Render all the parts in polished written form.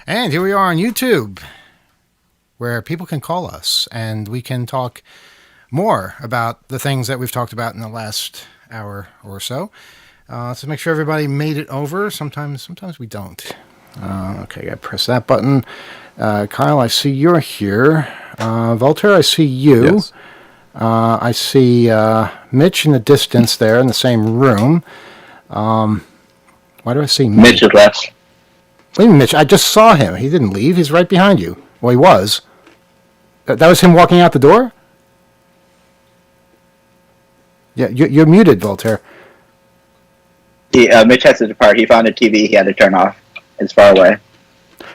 And here we are on YouTube, where people can call us and we can talk more about the things that we've talked about in the last hour or so. So make sure everybody made it over. Sometimes we don't. Okay, I gotta press that button. Kyle, I see you're here. Voltaire, I see you. Yes. I see Mitch in the distance there in the same room. Why do I see Mitch? Mitch is left. Wait a minute, Mitch. I just saw him. He didn't leave. He's right behind you. Well, he was. That was him walking out the door? Yeah, you're muted, Voltaire. Mitch has to depart. He found a TV he had to turn off. It's far away.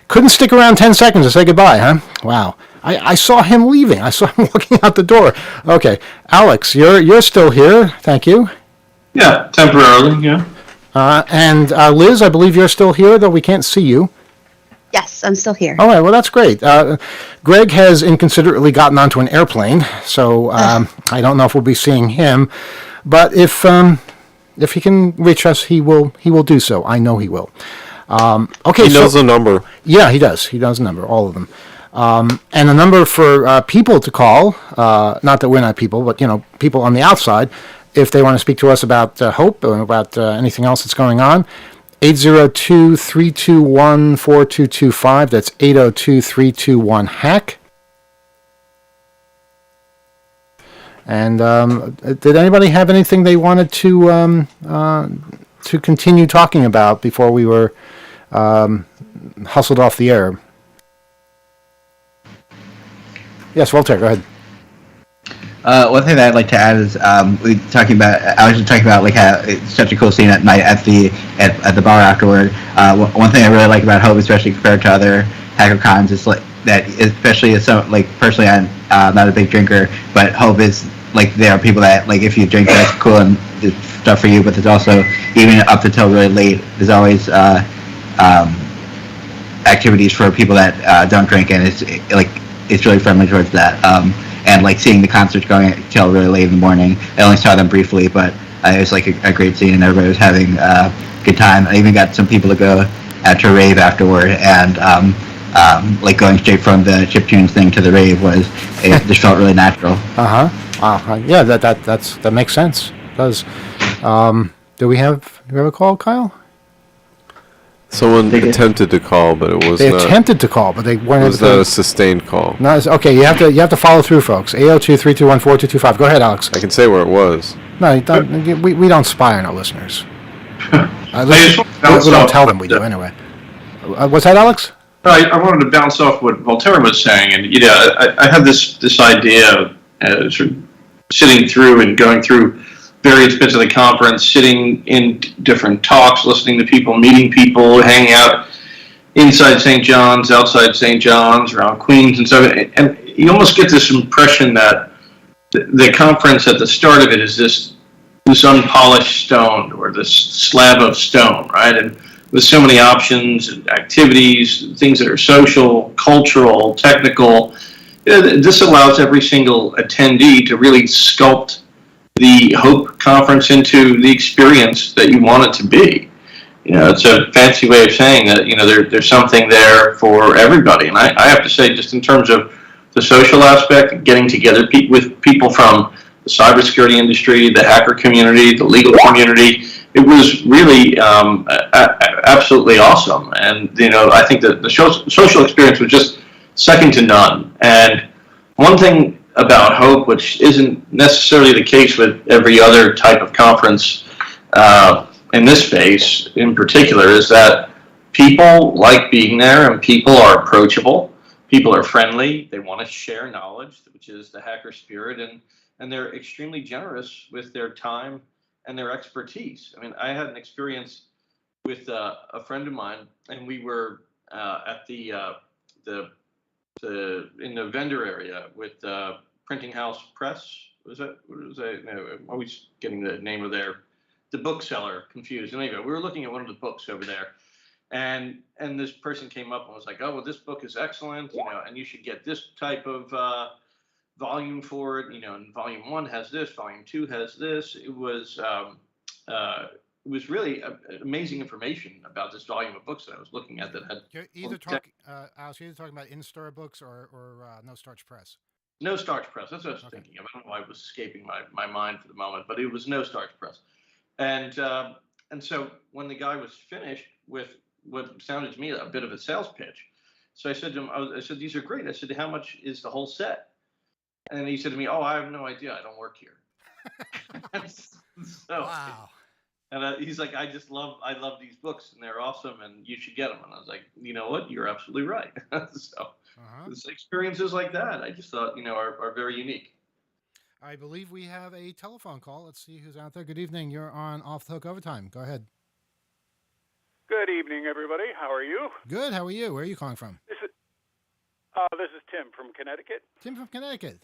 Couldn't stick around 10 seconds to say goodbye, huh? Wow. I saw him leaving. I saw him walking out the door. Okay. Alex, you're still here. Thank you. Yeah, temporarily, yeah. And Liz, I believe you're still here, though we can't see you. Yes, I'm still here. All right, well, that's great. Greg has inconsiderately gotten onto an airplane, so I don't know if we'll be seeing him. But if he can reach us, he will do so. I know he will. Okay, He knows the number. Yeah, he does. He knows the number, all of them. And the number for people to call, not that we're not people, but, people on the outside, if they want to speak to us about hope or about anything else that's going on, 802-321-4225. That's 802-321-HACK. And did anybody have anything they wanted to continue talking about before we were hustled off the air? Yes, Walter, go ahead. One thing that I'd like to add is I was just talking about like how it's such a cool scene at night at the bar afterward. One thing I really like about Hope, especially compared to other hacker cons, is like that, especially as so like personally I'm not a big drinker, but Hope is like there are people that like if you drink that's cool and it's stuff for you, but there's also even up until really late there's always activities for people that don't drink, and it's really friendly towards that. And like seeing the concerts going till really late in the morning. I only saw them briefly, but it was like a great scene, and everybody was having a good time. I even got some people to go to a rave afterward, and like going straight from the chiptunes thing to the rave it just felt really natural. Yeah, that makes sense. It does. Do we have a call, Kyle? Someone attempted to call, but it was They attempted to call, but they weren't. It was not a sustained call. No, okay. You have to follow through, folks. 802-321-4225. Go ahead, Alex. I can say where it was. No, you don't, we don't spy on our listeners. I We don't tell them we do anyway. What's that, Alex? I wanted to bounce off what Voltaire was saying, and I have this idea of sort of sitting through and going through various bits of the conference, sitting in different talks, listening to people, meeting people, hanging out inside St. John's, outside St. John's, around Queens and stuff. And you almost get this impression that the conference at the start of it is this unpolished stone or this slab of stone, right? And with so many options and activities, things that are social, cultural, technical, this allows every single attendee to really sculpt the Hope Conference into the experience that you want it to be. It's a fancy way of saying that, there's something there for everybody. And I have to say, just in terms of the social aspect, getting together with people from the cybersecurity industry, the hacker community, the legal community, it was really absolutely awesome. And, I think that the social experience was just second to none. And one thing about Hope, which isn't necessarily the case with every other type of conference in this space in particular, is that people like being there and people are approachable. People are friendly. They want to share knowledge, which is the hacker spirit, and they're extremely generous with their time and their expertise. I mean, I had an experience with a friend of mine, and we were at the in the vendor area with Printing House Press. Was that? No, I'm always getting the name of the bookseller confused. Anyway, we were looking at one of the books over there, and this person came up and was like, "Oh, well, this book is excellent, and you should get this type of volume for it, and volume 1 has this, volume 2 has this." It was was really amazing information about this volume of books that I was looking at that had You're either talking, Alice, you're either talking about in-store books or No Starch Press. No Starch Press. That's what I was Okay. thinking of. I don't know why it was escaping my mind for the moment, but it was No Starch Press. And so when the guy was finished with what sounded to me a bit of a sales pitch, so I said to him, I said, these are great. I said, how much is the whole set? And he said to me, oh, I have no idea. I don't work here. So, Wow. and he's like, I love these books and they're awesome and you should get them. And I was like, you know what? You're absolutely right. So experiences like that, I just thought, are very unique. I believe we have a telephone call. Let's see who's out there. Good evening. You're on Off the Hook Overtime. Go ahead. Good evening, everybody. How are you? Good. How are you? Where are you calling from? This is Tim from Connecticut. Tim from Connecticut.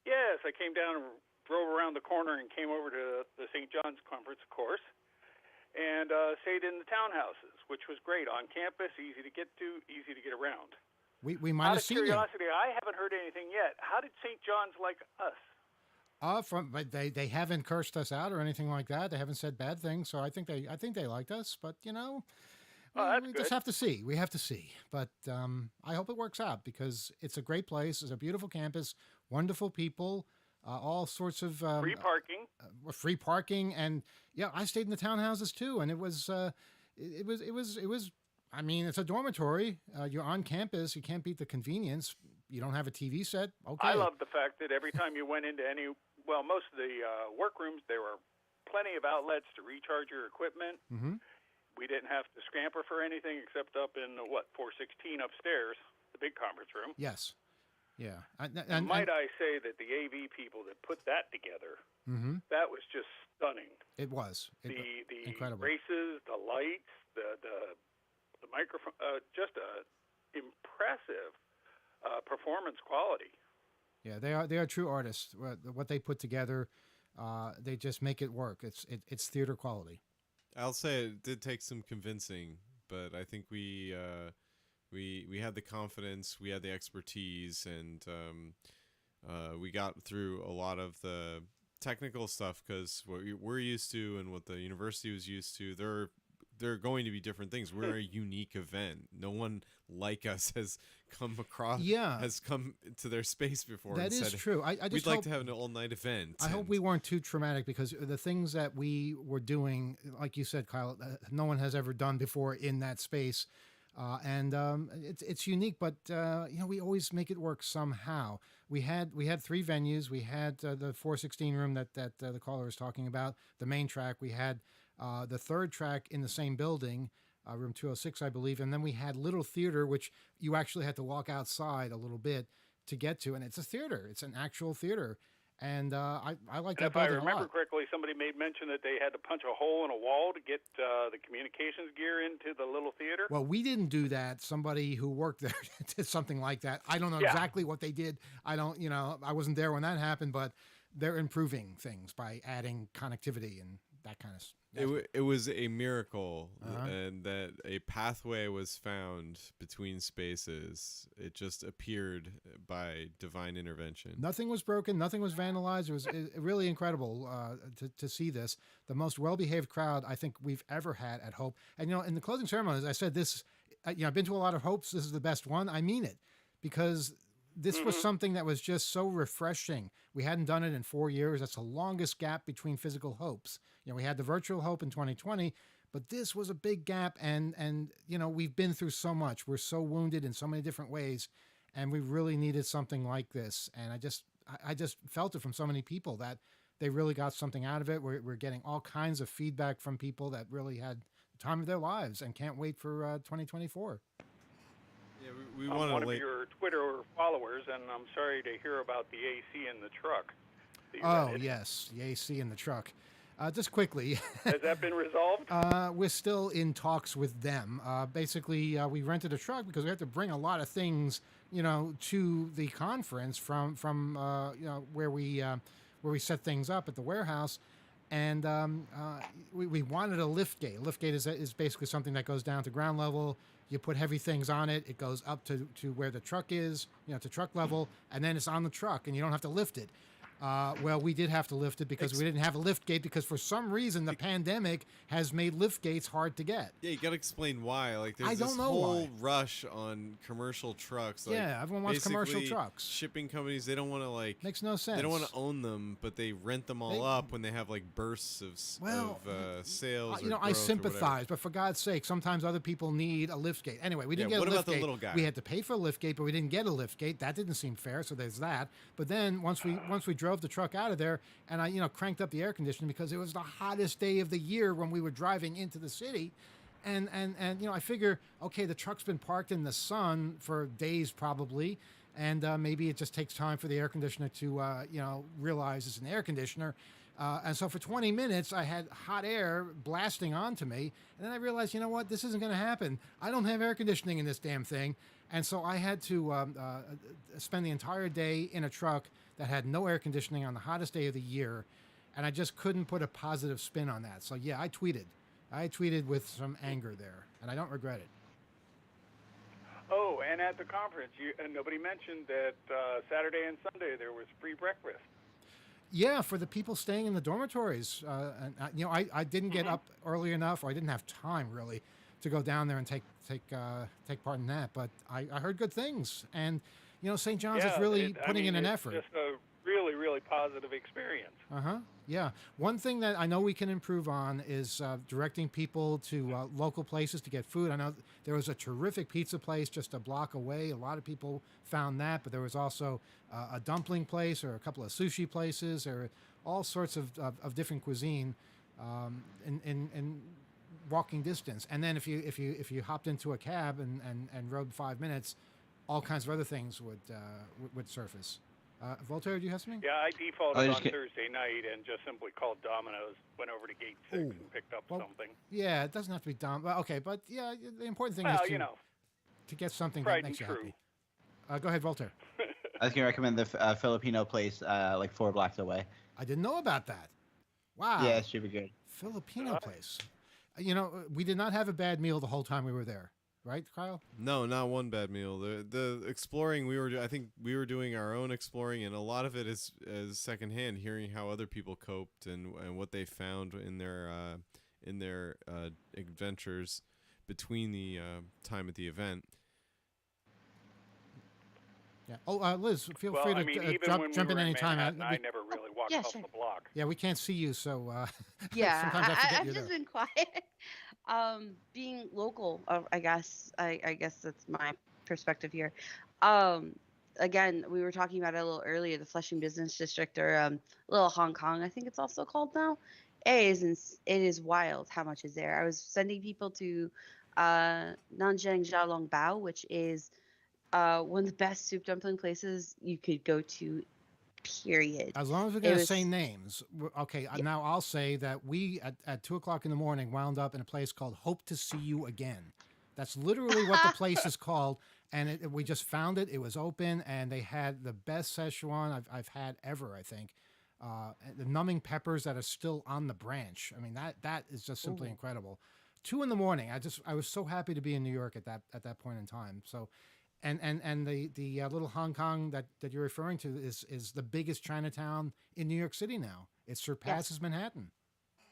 Yes, I came down and drove around the corner and came over to the St. John's Conference, of course, and stayed in the townhouses, which was great. On campus, easy to get to, easy to get around. We might have seen you. Out of curiosity, I haven't heard anything yet. How did St. John's like us? But they haven't cursed us out or anything like that. They haven't said bad things, so I think they liked us. But we just have to see. We have to see. But I hope it works out because it's a great place. It's a beautiful campus, wonderful people, all sorts of Free parking. Free parking, and yeah, I stayed in the townhouses too, and it was. I mean, it's a dormitory. You're on campus. You can't beat the convenience. You don't have a TV set. Okay. I love the fact that every time you went into most of the workrooms, there were plenty of outlets to recharge your equipment. Mm-hmm. We didn't have to scamper for anything except up in 416 upstairs, the big conference room. Yes. Yeah. Might I say that the AV people that put that together, that was just stunning. It was. The incredible. braces, the lights, the microphone, just a impressive performance quality. Yeah, they are true artists. What they put together, they just make it work. It's theater quality. I'll say it did take some convincing, but I think we had the confidence, we had the expertise, and we got through a lot of the technical stuff because what we're used to and what the university was used to, they're going to be different things. We're a unique event. No one like us has come to their space before. That is true. I just we'd like to have an all-night event. I hope we weren't too traumatic because the things that we were doing, like you said, Kyle, no one has ever done before in that space. It's unique, but we always make it work somehow. We had 3 venues. We had the 416 room that the caller was talking about, the main track. We had the third track in the same building, room 206, I believe, and then we had Little Theater, which you actually had to walk outside a little bit to get to, and it's a theater. It's an actual theater. And I like that building a lot. If I remember correctly, somebody made mention that they had to punch a hole in a wall to get the communications gear into the little theater. Well, we didn't do that. Somebody who worked there did something like that. I don't know exactly what they did. I wasn't there when that happened, but they're improving things by adding connectivity and that kind of stuff. It was a miracle, and that a pathway was found between spaces. It just appeared by divine intervention. Nothing was broken. Nothing was vandalized. It was really incredible to see this. The most well-behaved crowd I think we've ever had at Hope. And, in the closing ceremonies, I said this, I've been to a lot of Hopes. This is the best one. I mean it, because this was something that was just so refreshing. We hadn't done it in 4 years. That's the longest gap between physical Hopes. We had the virtual Hope in 2020, but this was a big gap. And we've been through so much. We're so wounded in so many different ways, and we really needed something like this. And I just felt it from so many people that they really got something out of it. We're getting all kinds of feedback from people that really had the time of their lives and can't wait for 2024. Yeah, we I'm want one of your Twitter followers, and I'm sorry to hear about the AC in the truck. Oh, yes, the AC in the truck. Just quickly. Has that been resolved? We're still in talks with them. Basically, we rented a truck because we have to bring a lot of things, to the conference from where we set things up at the warehouse. And we wanted a lift gate. A lift gate is basically something that goes down to ground level. You put heavy things on it. It goes up to where the truck is, to truck level, and then it's on the truck, and you don't have to lift it. Well, we did have to lift it because we didn't have a lift gate because for some reason the pandemic has made lift gates hard to get. Yeah, you gotta explain why. Like, I there's don't this know whole why. rush on commercial trucks. Like, Yeah, everyone wants commercial basically, trucks. Shipping companies, they don't want to like. Makes no sense. They don't want to own them, but they rent them all up when they have like bursts of sales. You know, or I growth or sympathize, but for God's sake, sometimes other people need a lift gate. Anyway, we didn't Yeah, get what a lift about the gate. little guy? We had to pay for a lift gate, but we didn't get a lift gate. That didn't seem fair, so there's that. But then once we drove the truck out of there, and I cranked up the air conditioning because it was the hottest day of the year when we were driving into the city. And I figure, okay, the truck's been parked in the sun for days probably, and maybe it just takes time for the air conditioner to realize it's an air conditioner. And so for 20 minutes, I had hot air blasting onto me, and then I realized, you know what, this isn't going to happen. I don't have air conditioning in this damn thing, and so I had to spend the entire day in a truck that had no air conditioning on the hottest day of the year, and I just couldn't put a positive spin on that. So yeah, I tweeted with some anger there, and I don't regret it. Oh, and at the conference, nobody mentioned that Saturday and Sunday there was free breakfast. Yeah, for the people staying in the dormitories. I didn't get up early enough, or I didn't have time really to go down there and take part in that. But I heard good things, and St. John's is really putting in an effort. It's just a really, really positive experience. Yeah. One thing that I know we can improve on is directing people to local places to get food. I know there was a terrific pizza place just a block away. A lot of people found that, but there was also a dumpling place or a couple of sushi places or all sorts of different cuisine in walking distance. And then if you hopped into a cab and rode 5 minutes, all kinds of other things would surface. Voltaire, do you have something? Yeah, I defaulted on Thursday night and just simply called Domino's, went over to Gate 6 and picked up something. Yeah, it doesn't have to be Well, okay, but yeah, the important thing is to get something that makes you happy. Go ahead, Voltaire. I was going to recommend the Filipino place like 4 blocks away. I didn't know about that. Wow. Yeah, it should be good. Filipino place. We did not have a bad meal the whole time we were there. Right, Kyle? No, not one bad meal. The exploring I think we were doing our own exploring, and a lot of it is secondhand, hearing how other people coped and what they found in their adventures between the time at the event. Yeah. Oh, Liz, feel free to jump in any time. I never really walked off the block. Yeah, we can't see you, so yeah, sometimes I forget I've just been quiet. Being local, I guess that's my perspective here. Again, we were talking about it a little earlier, the Flushing Business District, or Little Hong Kong, I think it's also called now. It is wild how much is there. I was sending people to Nanjing Xiaolong Bao, which is one of the best soup dumpling places you could go to, period. As long as we're going to say names. Okay, now I'll say that we, at 2 o'clock in the morning, wound up in a place called Hope to See You Again. That's literally what the place is called, and we just found it. It was open, and they had the best Szechuan I've had ever, I think. The numbing peppers that are still on the branch. I mean, that is just simply incredible. 2 in the morning. I was so happy to be in New York at that point in time. So... And the little Hong Kong that you're referring to is the biggest Chinatown in New York City now. It surpasses Manhattan.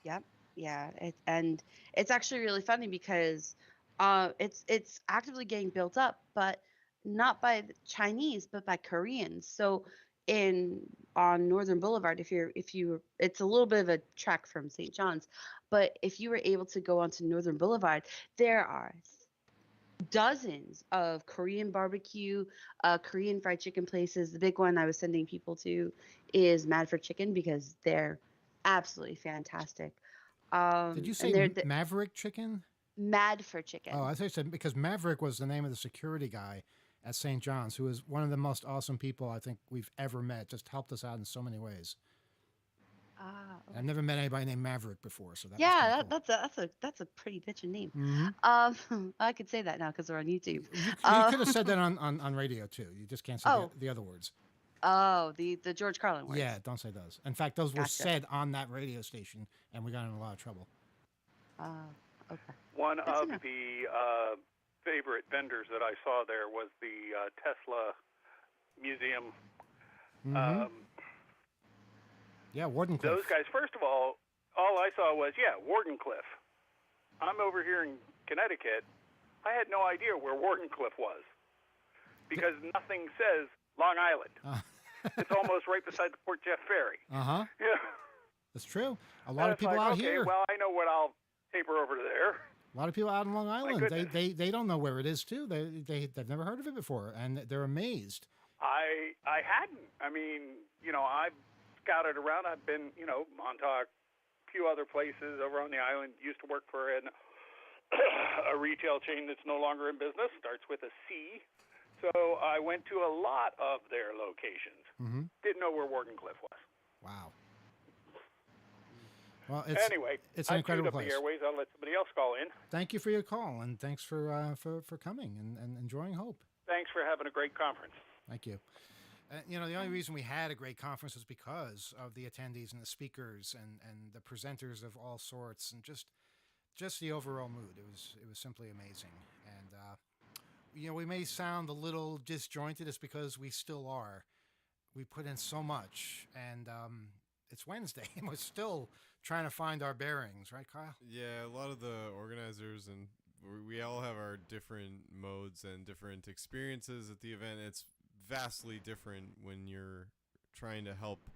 Yep. Yeah. And it's actually really funny because it's actively getting built up, but not by the Chinese, but by Koreans. So on Northern Boulevard, it's a little bit of a trek from St. John's, but if you were able to go onto Northern Boulevard, there are dozens of Korean barbecue, Korean fried chicken places. The big one I was sending people to is Mad for Chicken because they're absolutely fantastic. Did you say Maverick Chicken? Mad for Chicken. Oh, I thought you said because Maverick was the name of the security guy at St. John's, who is one of the most awesome people I think we've ever met. Just helped us out in so many ways. Okay. I've never met anybody named Maverick before, so cool. that's a pretty bitchin' name. Mm-hmm. I could say that now because we're on YouTube. You could have said that on radio too. You just can't say the other words. Oh, the George Carlin words. Yeah, don't say those. In fact, those were said on that radio station, and we got in a lot of trouble. Okay. One of the favorite vendors that I saw there was the Tesla Museum. Mm-hmm. Yeah, Wardenclyffe. Those guys, first of all I saw was, Wardenclyffe. I'm over here in Connecticut. I had no idea where Wardenclyffe was because nothing says Long Island. It's almost right beside the Port Jeff Ferry. Uh-huh. Yeah. That's true. A lot of people like, out okay, here. well, I know what I'll taper over to there. A lot of people out in Long Island, goodness. they don't know where it is too. They've never heard of it before, and they're amazed. I hadn't. I mean, I've scouted around. I've been, Montauk, a few other places over on the island. Used to work for a retail chain that's no longer in business. Starts with a C. So I went to a lot of their locations. Mm-hmm. Didn't know where Wardenclyffe was. Wow. Well, anyway, it's an incredible place. I chewed up the airways. I'll let somebody else call in. Thank you for your call, and thanks for coming and enjoying Hope. Thanks for having a great conference. Thank you. The only reason we had a great conference was because of the attendees and the speakers and the presenters of all sorts, and just the overall mood. It was simply amazing. And we may sound a little disjointed, it's because we still are. We put in so much, and it's Wednesday, and we're still trying to find our bearings, right, Kyle? Yeah, a lot of the organizers and we all have our different modes and different experiences at the event. It's vastly different when you're trying to help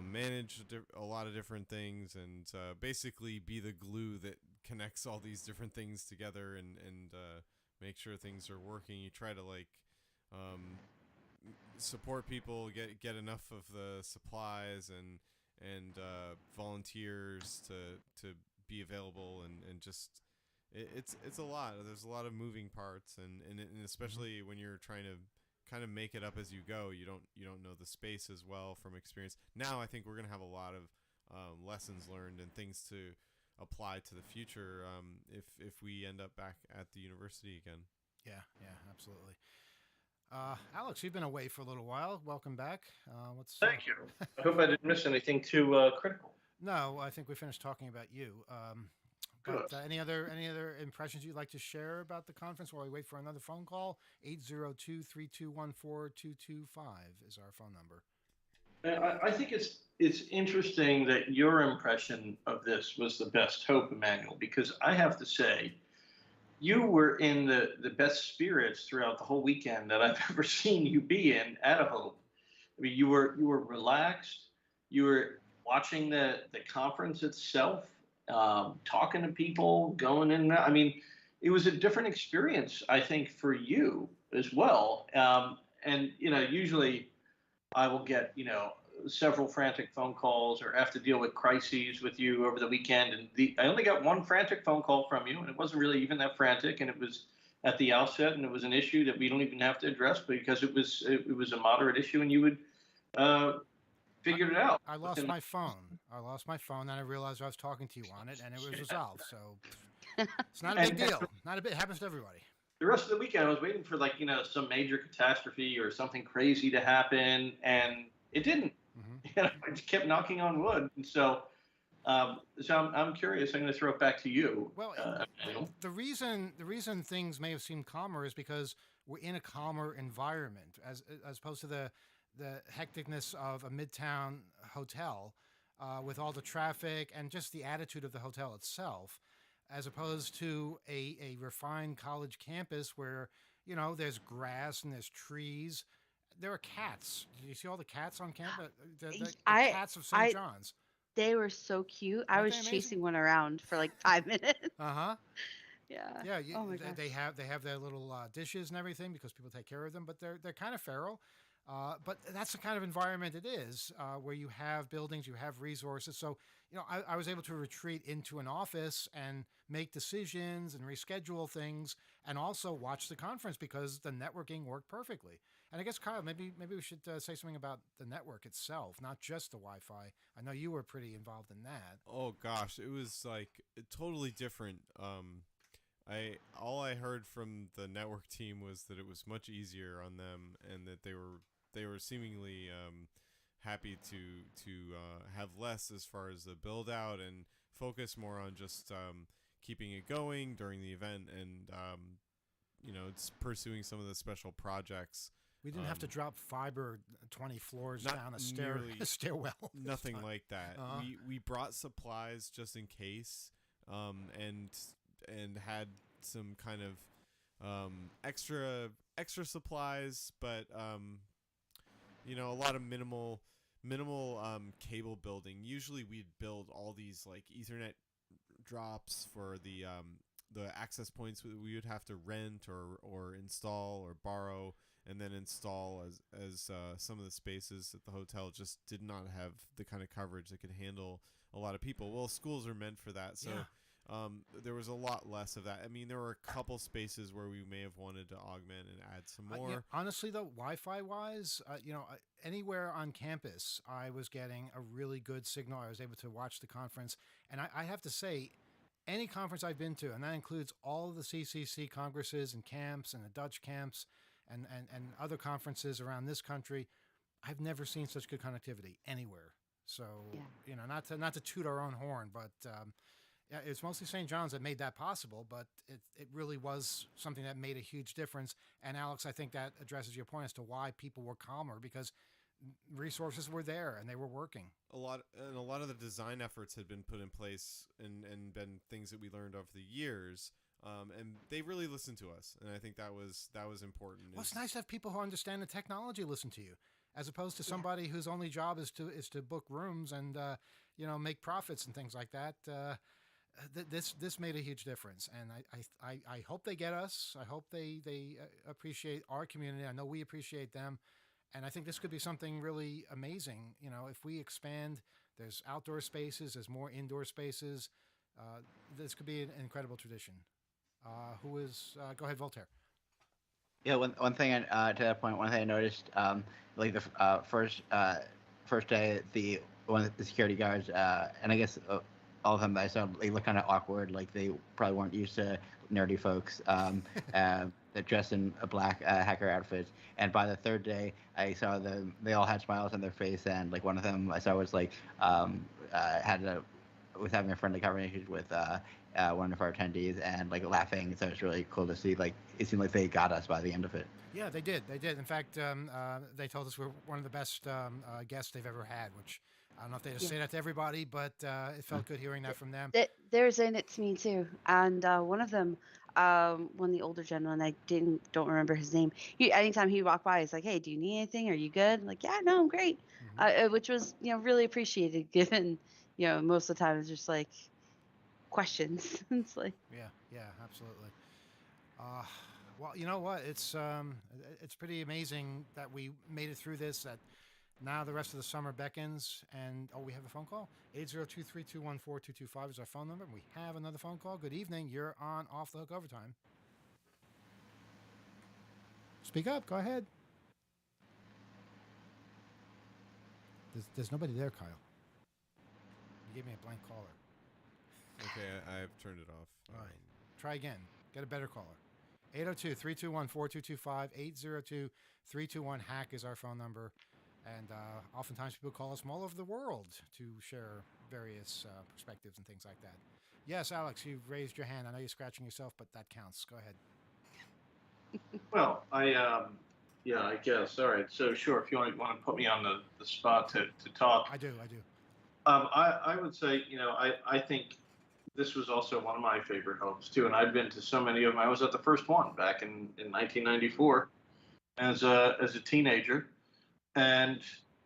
manage a lot of different things and basically be the glue that connects all these different things together and make sure things are working. You try to support people, get enough of the supplies and volunteers to be available and just it's a lot. There's a lot of moving parts and especially when you're trying to kind of make it up as you go. You don't know the space as well from experience. Now I think we're gonna have a lot of lessons learned and things to apply to the future if we end up back at the university again. Yeah, absolutely. Alex, you've been away for a little while. Welcome back. Thank you. I hope I didn't miss anything too critical. No, I think we finished talking about you. But any other impressions you'd like to share about the conference while we wait for another phone call? 802-321-4225 is our phone number. I think it's interesting that your impression of this was the best hope, Emmanuel, because I have to say, you were in the best spirits throughout the whole weekend that I've ever seen you be in at a Hope. I mean, you were relaxed. You were watching the conference itself, talking to people, going in. I mean, it was a different experience, I think, for you as well. And usually I will get several frantic phone calls or have to deal with crises with you over the weekend. And I only got one frantic phone call from you, and it wasn't really even that frantic. And it was at the outset, and it was an issue that we don't even have to address because it was a moderate issue, and you would figured it out. I lost my phone, and I realized I was talking to you on it, and it was resolved. So it's not a big deal. It happens to everybody. The rest of the weekend, I was waiting for some major catastrophe or something crazy to happen, and it didn't. Mm-hmm. I just kept knocking on wood, and so I'm curious. I'm going to throw it back to you. Well, the reason things may have seemed calmer is because we're in a calmer environment, as opposed to the hecticness of a midtown hotel with all the traffic and just the attitude of the hotel itself, as opposed to a refined college campus where there's grass and there's trees. There are cats. Did you see all the cats on campus? The cats of St. John's. They were so cute. I was chasing one around for like 5 minutes. Uh-huh. Yeah. Yeah. Oh my gosh. They have their little dishes and everything because people take care of them, but they're kind of feral. But that's the kind of environment it is, where you have buildings, you have resources. So, I was able to retreat into an office and make decisions and reschedule things and also watch the conference because the networking worked perfectly. And I guess, Kyle, maybe we should say something about the network itself, not just the Wi-Fi. I know you were pretty involved in that. Oh, gosh. It was totally different. All I heard from the network team was that it was much easier on them and that they were seemingly happy to have less as far as the build out and focus more on just keeping it going during the event and it's pursuing some of the special projects We didn't have to drop fiber 20 floors Not down a nearly- stairwell. this Nothing time. like that. Uh-huh. We brought supplies just in case, and had some kind of extra supplies, but a lot of minimal cable building. Usually we'd build all these like Ethernet drops for the access points we would have to rent or install or borrow and then install as some of the spaces at the hotel just did not have the kind of coverage that could handle a lot of people. Well, schools are meant for that, so there was a lot less of that. I mean, there were a couple spaces where we may have wanted to augment and add some more. Yeah, honestly, though, Wi-Fi wise, anywhere on campus, I was getting a really good signal. I was able to watch the conference, and I have to say, any conference I've been to, and that includes all of the CCC congresses and camps and the Dutch camps and other conferences around this country, I've never seen such good connectivity anywhere. So, not to toot our own horn, but yeah, it's mostly St. John's that made that possible, but it really was something that made a huge difference. And Alex, I think that addresses your point as to why people were calmer, because resources were there and they were working. A lot of the design efforts had been put in place and been things that we learned over the years. And they really listened to us, and I think that was important. Well, it's nice to have people who understand the technology listen to you, as opposed to somebody whose only job is to book rooms and make profits and things like that. This made a huge difference, and I hope they get us. I hope they appreciate our community. I know we appreciate them, and I think this could be something really amazing. If we expand, there's outdoor spaces, there's more indoor spaces. This could be an incredible tradition. Go ahead, Voltaire. Yeah, one thing to that point, one thing I noticed, like the first day, one of the security guards, and I guess all of them I saw, they looked kind of awkward, like they probably weren't used to nerdy folks that dressed in a black hacker outfits. And by the third day, I saw them; they all had smiles on their face, and like one of them I saw was like was having a friendly conversation with one of our attendees and like laughing. So it's really cool to see. Like it seemed like they got us by the end of it. Yeah, they did. In fact, they told us we're one of the best guests they've ever had. Which I don't know if they just say that to everybody, but it felt good hearing that from them. They're saying it to me too, and one of them, one of the older gentlemen, I don't remember his name. Anytime he walked by, he's like, "Hey, do you need anything? Are you good?" I'm like, "Yeah, no, I'm great," which was really appreciated, given most of the time it's just like questions. It's like yeah, absolutely. Well, you know what? It's pretty amazing that we made it through this. That now the rest of the summer beckons, and we have a phone call. 802-321-4225 is our phone number. We have another phone call. Good evening. You're on Off the Hook Overtime. Speak up. Go ahead. There's nobody there, Kyle. You gave me a blank caller. Okay, I've turned it off. All right. Try again. Get a better caller. 802-321-4225. 802-321-HACK is our phone number. And oftentimes people call us from all over the world to share various perspectives and things like that. Yes, Alex, you've raised your hand. I know you're scratching yourself, but that counts. Go ahead. Well, I guess. All right. So, sure, if you want to put me on the spot to talk. I do. I would say, I think this was also one of my favorite hopes, too. And I've been to so many of them. I was at the first one back in 1994 as a teenager. And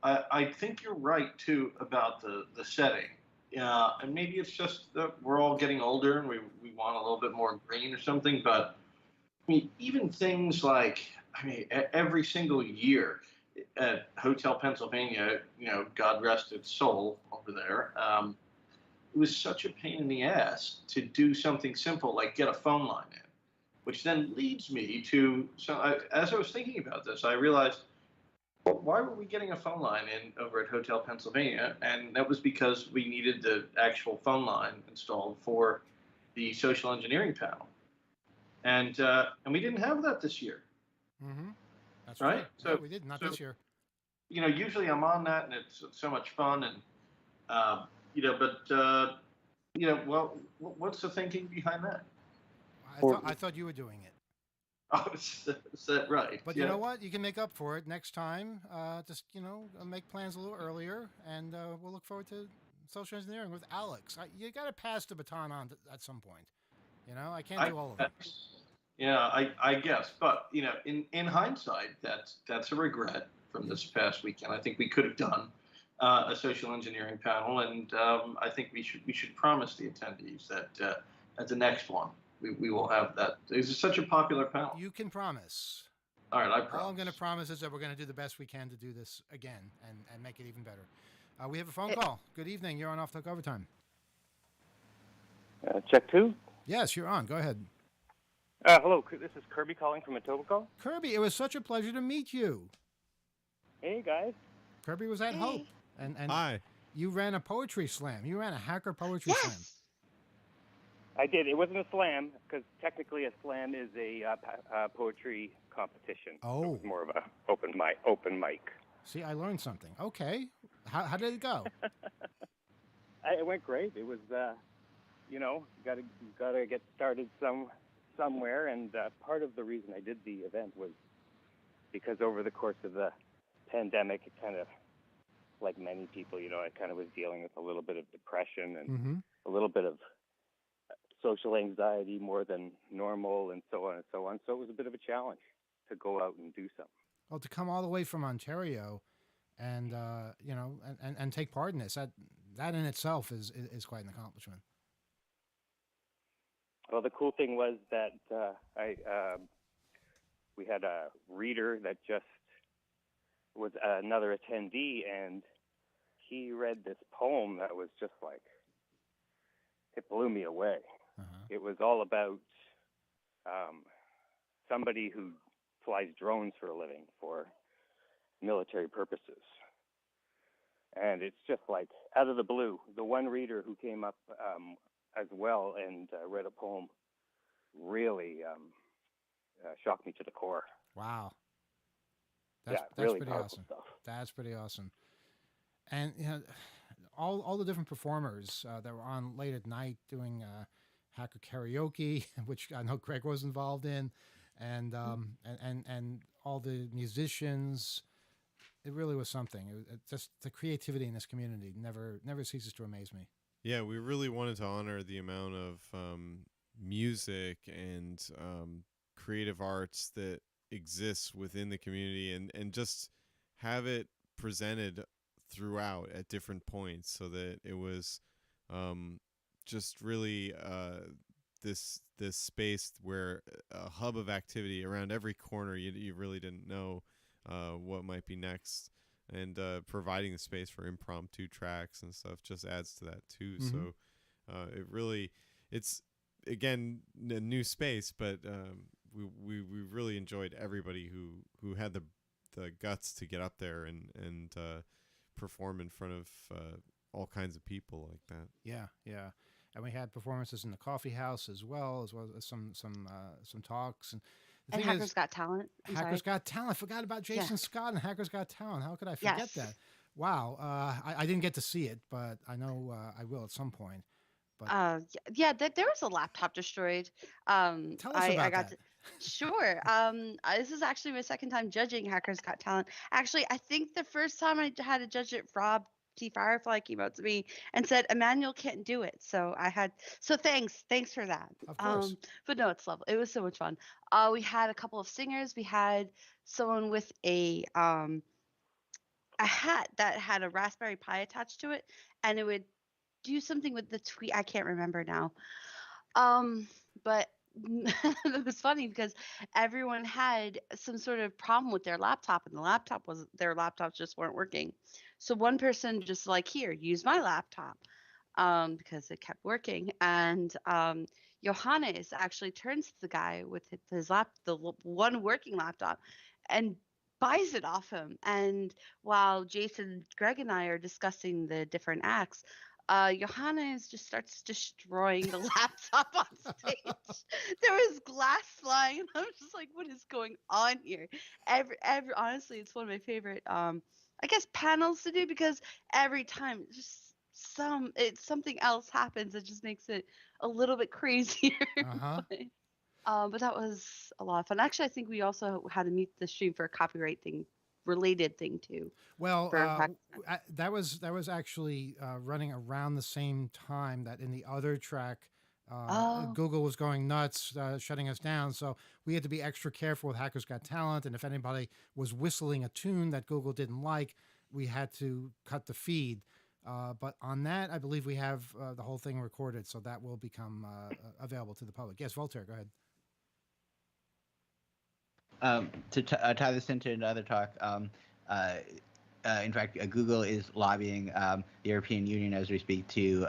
I think you're right, too, about the setting. And maybe it's just that we're all getting older and we want a little bit more green or something. But, I mean, even things like, every single year at Hotel Pennsylvania, God rest its soul over there, it was such a pain in the ass to do something simple like get a phone line in, which then leads me to, as I was thinking about this, I realized, why were we getting a phone line in over at Hotel Pennsylvania? And that was because we needed the actual phone line installed for the social engineering panel. And we didn't have that this year. Mm-hmm. That's right. So we did, not this year. Usually I'm on that and it's so much fun and, well, what's the thinking behind that? I thought you were doing it. Oh, is that right? But you Yeah. know what? You can make up for it next time. Just make plans a little earlier, and we'll look forward to social engineering with Alex. You got to pass the baton on at some point. I can't I do all of them. guess. Yeah, I guess. But in hindsight, that's a regret from this past weekend. I think we could have done a social engineering panel, and I think we should promise the attendees that at the next one we will have that. It's such a popular panel. You can promise. All right, I All I'm going to promise. promise is that we're going to do the best we can to do this again and make it even better. We have a phone It, call. Good evening. You're on Off Talk Overtime. Check two. Yes, you're on. Go ahead. Hello, this is Kirby calling from Etobicoke. Kirby, it was such a pleasure to meet you. Hey guys. Kirby was at Hope, hey. and Hi. you ran a poetry slam. You ran a hacker poetry slam. Yes. I did. It wasn't a slam because technically a slam is a poetry competition. So it Oh, was more of a open mic. see, I learned something. Okay. How did it go? It went great. It was, gotta get started somewhere, and part of the reason I did the event was because over the course of the pandemic, it kind of, like many people, I kind of was dealing with a little bit of depression and Mm-hmm. a little bit of social anxiety more than normal, and so on and so on. So it was a bit of a challenge to go out and do something. Well, to come all the way from Ontario and and take part in this, that in itself is quite an accomplishment. Well, the cool thing was that we had a reader that just was another attendee, and he read this poem that was just like, it blew me away. Uh-huh. It was all about somebody who flies drones for a living for military purposes. And it's just like out of the blue. The one reader who came up as well and read a poem really shocked me to the core. Wow. Yeah, That's really pretty powerful awesome. stuff. That's pretty awesome. And all the different performers that were on late at night doing hacker karaoke, which I know Greg was involved in, and and all the musicians. It really was something. It just the creativity in this community never ceases to amaze me. Yeah, we really wanted to honor the amount of music and creative arts that exists within the community, and just have it presented throughout at different points, so that it was just really this space where a hub of activity around every corner. You really didn't know what might be next, and providing the space for impromptu tracks and stuff just adds to that too. Mm-hmm. So it's again a new space, but we really enjoyed everybody who had the guts to get up there and perform in front of all kinds of people like that. Yeah, yeah. And we had performances in the coffee house as well as some talks. And the And thing Hackers is, Got Talent. I'm Hackers sorry. Got Talent. I forgot about Jason Yes. Scott and Hackers Got Talent. How could I forget Yes. that? Wow. I didn't get to see it, but I know I will at some point. But Yeah, there was a laptop destroyed. tell us I about got that. to, sure. This is actually my second time judging Hackers Got Talent. Actually, I think the first time I had to judge it, Rob T. Firefly came out to me and said, Emmanuel can't do it. So thanks for that. Of course. But no, it's lovely. It was so much fun. We had a couple of singers. We had someone with a hat that had a Raspberry Pi attached to it, and it would do something with the tweet. I can't remember now. But it was funny because everyone had some sort of problem with their laptop, and their laptops just weren't working. So one person just like, here, use my laptop, because it kept working. And Johannes actually turns to the guy with the one working laptop, and buys it off him. And while Jason, Greg, and I are discussing the different acts, Johannes just starts destroying the laptop on stage. There was glass flying, and I was just like, "What is going on here?" Honestly, it's one of my favorite, I guess, panels to do, because every time just something else happens that just makes it a little bit crazier. Uh huh. But But that was a lot of fun. Actually, I think we also had to mute the stream for a copyright thing, related thing too. Well, For that was actually running around the same time that in the other track, oh, Google was going nuts, shutting us down. So we had to be extra careful with Hackers Got Talent, and if anybody was whistling a tune that Google didn't like, we had to cut the feed. But on that, I believe we have the whole thing recorded, so that will become available to the public. Yes, Voltaire, go ahead. To tie this into another talk, in fact, Google is lobbying the European Union as we speak to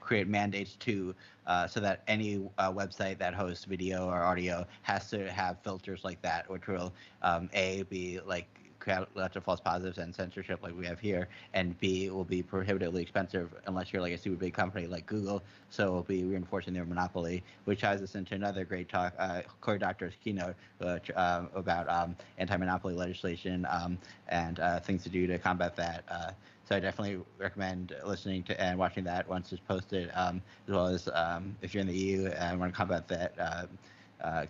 create mandates so that any website that hosts video or audio has to have filters like that, which will be like create lots of false positives and censorship like we have here, and B, will be prohibitively expensive unless you're like a super big company like Google, so it'll be reinforcing their monopoly, which ties us into another great talk, Cory Doctor's keynote, about anti-monopoly legislation and things to do to combat that. So I definitely recommend listening to and watching that once it's posted, as well as if you're in the EU and want to combat that,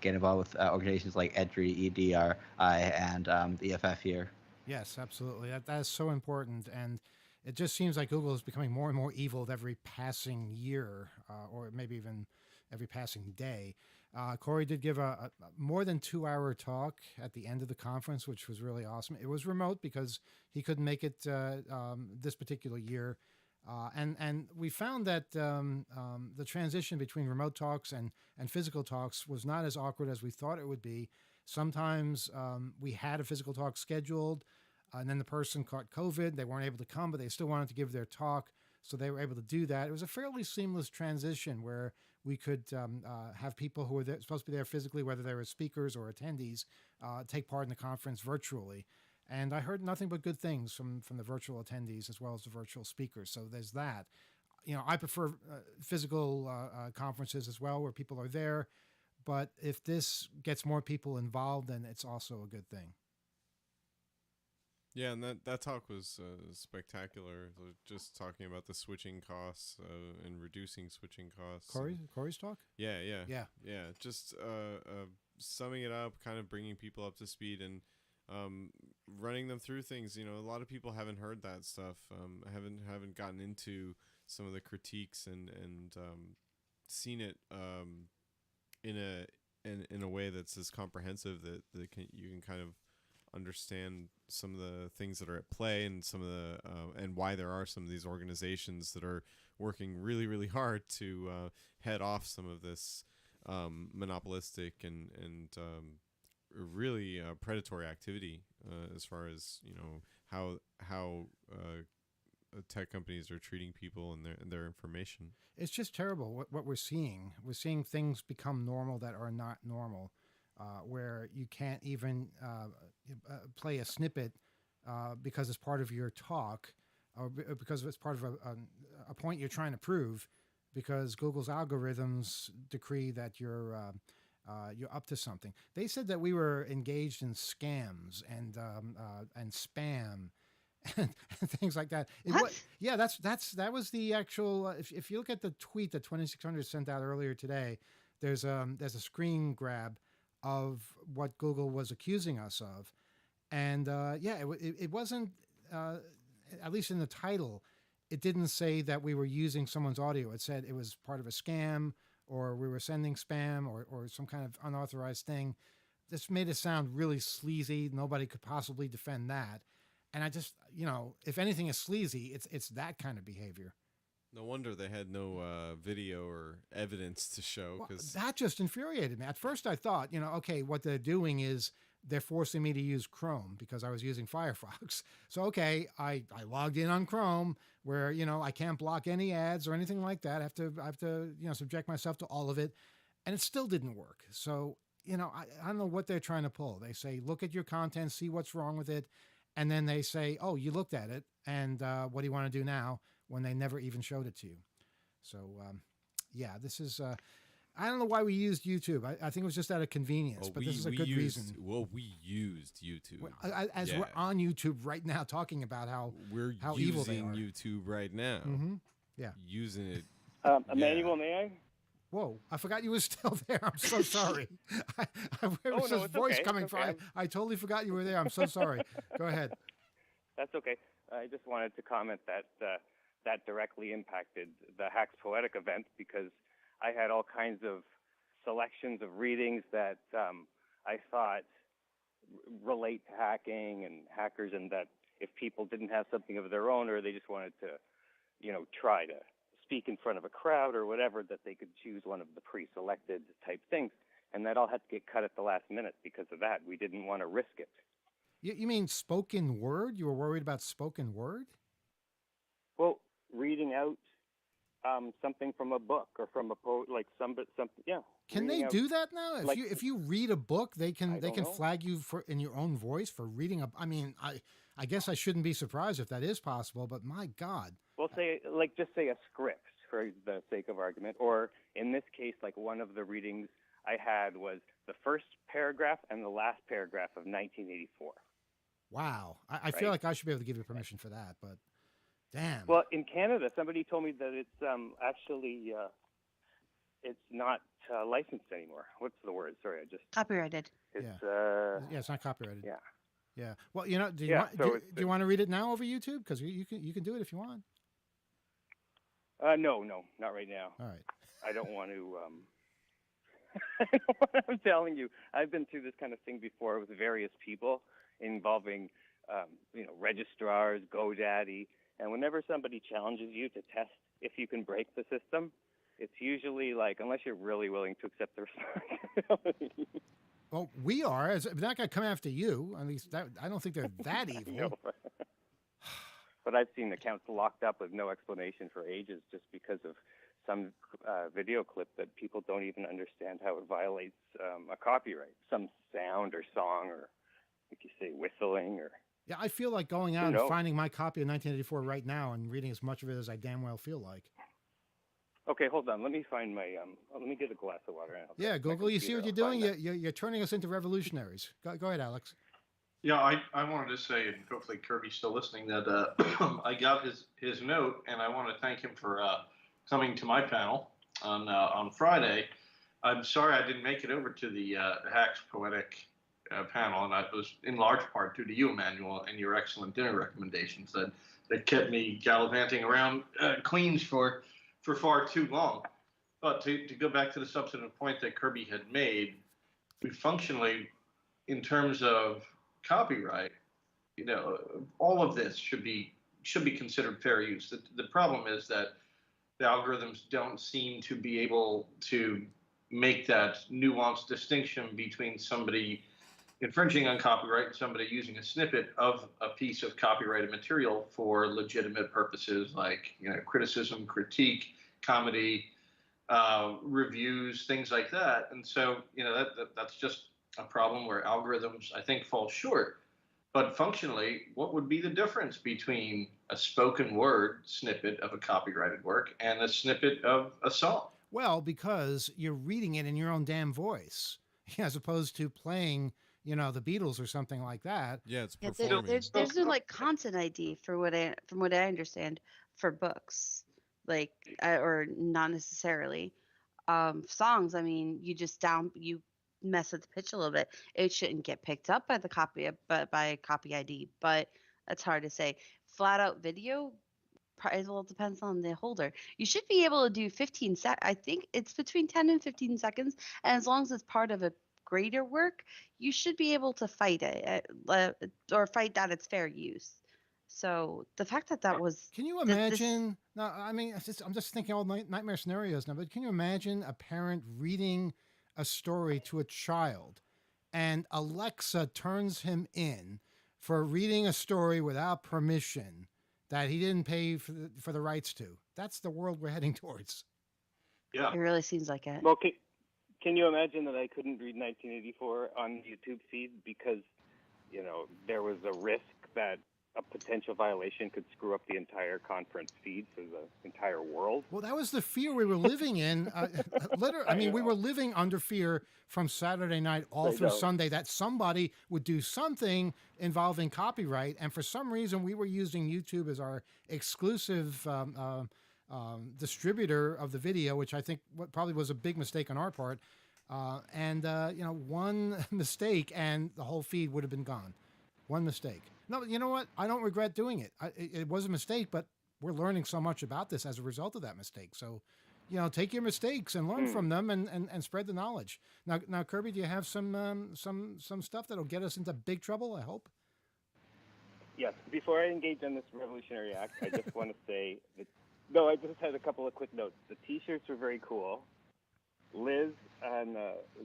get involved with organizations like EDRI, EDRI, and the EFF here. Yes, absolutely. That is so important. And it just seems like Google is becoming more and more evil with every passing year, or maybe even every passing day. Cory did give a more than 2 hour talk at the end of the conference, which was really awesome. It was remote because he couldn't make it this particular year. And we found that the transition between remote talks and physical talks was not as awkward as we thought it would be. Sometimes we had a physical talk scheduled, and then the person caught COVID. They weren't able to come, but they still wanted to give their talk, so they were able to do that. It was a fairly seamless transition where we could have people who were supposed to be there physically, whether they were speakers or attendees, take part in the conference virtually. And I heard nothing but good things from the virtual attendees as well as the virtual speakers. So there's that. I prefer physical conferences as well, where people are there. But if this gets more people involved, then it's also a good thing. Yeah, and that talk was spectacular. Just talking about the switching costs and reducing switching costs. Cory's talk? Yeah. Just summing it up, kind of bringing people up to speed and running them through things. A lot of people haven't heard that stuff. Haven't gotten into some of the critiques and seen it in a way that's as comprehensive that you can kind of understand some of the things that are at play and some of the and why there are some of these organizations that are working really, really hard to head off some of this monopolistic and really predatory activity as far as how tech companies are treating people and their information. It's just terrible what we're seeing. We're seeing things become normal that are not normal, where you can't even play a snippet because it's part of your talk, or because it's part of a point you're trying to prove, because Google's algorithms decree that you're up to something. They said that we were engaged in scams and spam and things like that. That was the actual. If you look at the tweet that 2600 sent out earlier today, there's a screen grab of what Google was accusing us of, and it wasn't at least in the title. It didn't say that we were using someone's audio. It said it was part of a scam, or we were sending spam, or some kind of unauthorized thing. This made it sound really sleazy. Nobody could possibly defend that. And I just, if anything is sleazy, it's that kind of behavior. No wonder they had no video or evidence to show. Cause that just infuriated me. At first I thought, okay, what they're doing is they're forcing me to use Chrome because I was using Firefox. So, okay, I logged in on Chrome where, I can't block any ads or anything like that. I have to subject myself to all of it. And it still didn't work. So, I don't know what they're trying to pull. They say, look at your content, see what's wrong with it. And then they say, oh, you looked at it, and what do you want to do now, when they never even showed it to you? So, this is... I don't know why we used YouTube. I think it was just out of convenience, but this is a good reason. Well, we used YouTube. We're on YouTube right now talking about how evil they are. We're using YouTube right now. Mm-hmm. Yeah. Using it. Emmanuel, may I? Whoa, I forgot you were still there. I'm so sorry. Where Oh, was no, this it's voice okay. coming It's okay. from? I totally forgot you were there. I'm so sorry. Go ahead. That's okay. I just wanted to comment that that directly impacted the Hacks Poetic event because I had all kinds of selections of readings that I thought relate to hacking and hackers, and that if people didn't have something of their own or they just wanted to, try to speak in front of a crowd or whatever, that they could choose one of the pre-selected type things. And that all had to get cut at the last minute because of that. We didn't want to risk it. You mean spoken word? You were worried about spoken word? Well, reading out something from a book or from a poet, like something, yeah. Can they reading out, do that now? like, If you read a book, they I can don't know. flag you for in your own voice for reading a. I mean, I guess I shouldn't be surprised if that is possible, but my God. Well, just say a script for the sake of argument, or in this case, like one of the readings I had was the first paragraph and the last paragraph of 1984. Wow. I feel Right. like I should be able to give you permission for that, but damn. Well, in Canada, somebody told me that it's actually it's not licensed anymore. What's the word? Sorry, I just Copyrighted. it's Yeah, it's not copyrighted. yeah. Yeah. Well, do you Yeah, want so do you want to read it now over YouTube? Because you can do it if you want. No, not right now. All right. I don't want to. I'm telling you, I've been through this kind of thing before with various people involving, registrars, GoDaddy, and whenever somebody challenges you to test if you can break the system, it's usually like, unless you're really willing to accept the responsibility. Well, we are. They're not going to come after you. At least I don't think they're that evil. No. But I've seen accounts locked up with no explanation for ages just because of some video clip that people don't even understand how it violates a copyright. Some sound or song or, like you say, whistling or... Yeah, I feel like going out and finding my copy of 1984 right now and reading as much of it as I damn well feel like. Okay, hold on. Let me find my... let me get a glass of water. Yeah, Google, you see what you're doing? You're turning us into revolutionaries. Go ahead, Alex. Yeah, I wanted to say, and hopefully Kirby's still listening, that I got his note, and I want to thank him for coming to my panel on Friday. I'm sorry I didn't make it over to the Hacks Poetic panel, and that was in large part due to you, Emmanuel, and your excellent dinner recommendations that kept me gallivanting around Queens for far too long. But to go back to the substantive point that Kirby had made, we functionally, in terms of copyright, all of this should be considered fair use. The problem is that the algorithms don't seem to be able to make that nuanced distinction between somebody infringing on copyright and somebody using a snippet of a piece of copyrighted material for legitimate purposes like criticism, critique, comedy, reviews, things like that. And so that's just a problem where algorithms, I think, fall short. But functionally, what would be the difference between a spoken word snippet of a copyrighted work and a snippet of a song? Well, because you're reading it in your own damn voice, as opposed to playing, the Beatles or something like that. Yeah, it's Yeah, performing. there's no like content ID from what I understand for books, like or not necessarily. Songs, I mean, you mess with the pitch a little bit. It shouldn't get picked up by the copy, but by copy ID. But it's hard to say. Flat out video, well, it depends on the holder. You should be able to do 15 sec. I think it's between 10 and 15 seconds, and as long as it's part of a greater work, you should be able to fight it or fight that it's fair use. So the fact that was... Can you imagine? No, I mean, I'm just thinking all nightmare scenarios now, but can you imagine a parent reading a story to a child and Alexa turns him in for reading a story without permission that he didn't pay for the rights to? That's the world we're heading towards. Yeah. It really seems like it. Well, can you imagine that I couldn't read 1984 on YouTube feed because, there was a risk that a potential violation could screw up the entire conference feed for the entire world? Well, that was the fear we were living in. Literally, I mean, we were living under fear from Saturday night all through Sunday that somebody would do something involving copyright. And for some reason, we were using YouTube as our exclusive distributor of the video, which I think what probably was a big mistake on our part. And one mistake, and the whole feed would have been gone. One mistake. No, you know what? I don't regret doing it. It was a mistake, but we're learning so much about this as a result of that mistake. So, take your mistakes and learn from them, and spread the knowledge. Now, Kirby, do you have some stuff that'll get us into big trouble? I hope. Yes. Before I engage on this revolutionary act, I just want to say that. No, I just had a couple of quick notes. The T-shirts were very cool. Liz and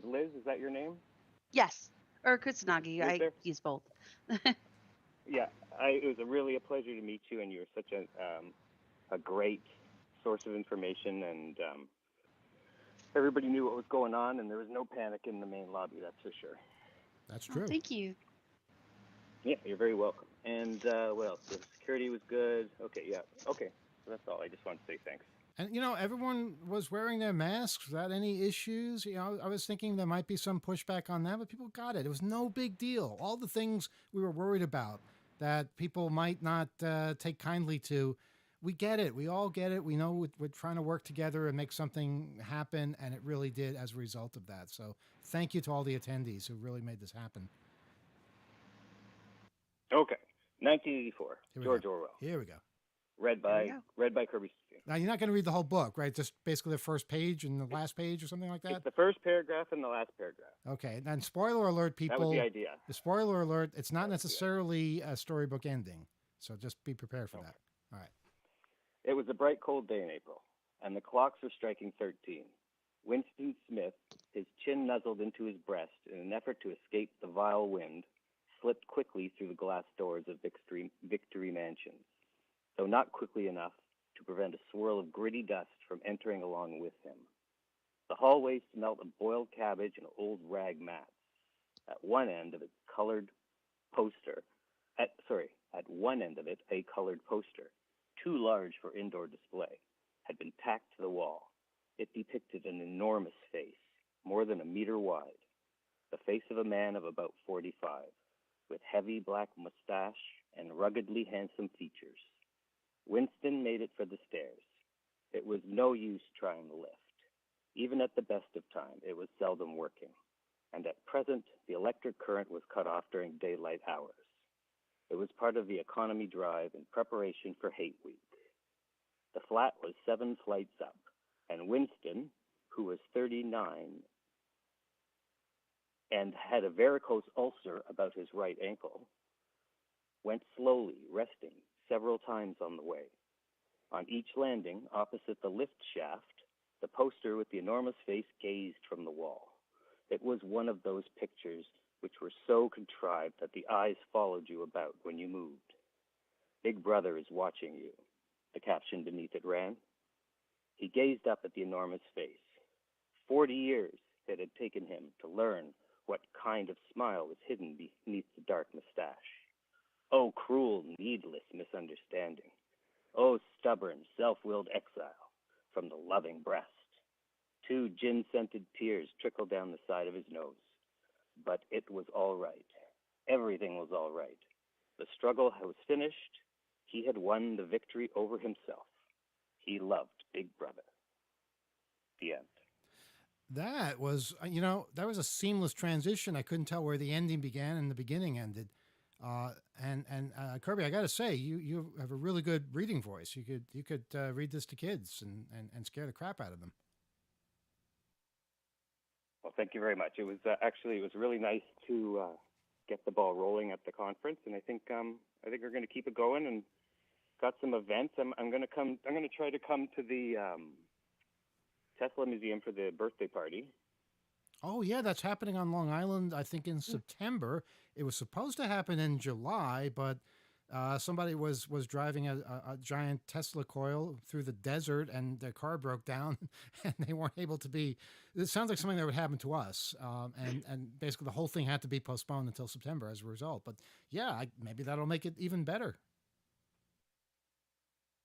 Liz, is that your name? Yes, or Kusanagi. I use both. Yeah, it was really a pleasure to meet you, and you're such a great source of information, and everybody knew what was going on, and there was no panic in the main lobby. That's for sure. That's true. Thank you. Yeah, you're very welcome. And what else? The security was good. Okay, yeah. Okay, so that's all. I just wanted to say thanks. And everyone was wearing their masks without any issues. I was thinking there might be some pushback on that, but people got it. It was no big deal. All the things we were worried about that people might not take kindly to, we get it. We all get it. We know we're trying to work together and make something happen, and it really did as a result of that. So thank you to all the attendees who really made this happen. Okay, 1984, George Orwell. Here we go. Read by Kirby Steele. Now, you're not going to read the whole book, right? Just basically the first page and the last page or something like that? It's the first paragraph and the last paragraph. Okay. And spoiler alert, people. That was the idea. The spoiler alert, it's not necessarily a storybook ending. So just be prepared for that. All right. It was a bright, cold day in April, and the clocks were striking 13. Winston Smith, his chin nuzzled into his breast in an effort to escape the vile wind, slipped quickly through the glass doors of Victory Mansions, though not quickly enough to prevent a swirl of gritty dust from entering along with him. The hallway smelt of boiled cabbage and old rag mats. At one end of it, a colored poster, too large for indoor display, had been tacked to the wall. It depicted an enormous face, more than a meter wide, the face of a man of about 45, with heavy black mustache and ruggedly handsome features. Winston made it for the stairs. It was no use trying the lift. Even at the best of time, it was seldom working, and at present, the electric current was cut off during daylight hours. It was part of the economy drive in preparation for Hate Week. The flat was 7 flights up, and Winston, who was 39 and had a varicose ulcer about his right ankle, went slowly, resting several times on the way. On each landing, opposite the lift shaft, the poster with the enormous face gazed from the wall. It was one of those pictures which were so contrived that the eyes followed you about when you moved. Big Brother is watching you, the caption beneath it ran. He gazed up at the enormous face. 40 years it had taken him to learn what kind of smile was hidden beneath the dark mustache. Oh, cruel, needless misunderstanding. Oh, stubborn, self-willed exile from the loving breast. 2 gin-scented tears trickled down the side of his nose. But it was all right. Everything was all right. The struggle was finished. He had won the victory over himself. He loved Big Brother. The end. That was, that was a seamless transition. I couldn't tell where the ending began and the beginning ended. And Kirby, I got to say, you have a really good reading voice. You could read this to kids and scare the crap out of them. Well, thank you very much. It was it was really nice to get the ball rolling at the conference, and I think we're going to keep it going and got some events. I'm going to try to come to the Tesla Museum for the birthday party. Oh yeah, that's happening on Long Island. I think in September. It was supposed to happen in July, but somebody was driving a giant Tesla coil through the desert, and their car broke down, and they weren't able to be. It sounds like something that would happen to us, and basically the whole thing had to be postponed until September as a result. But yeah, maybe that'll make it even better.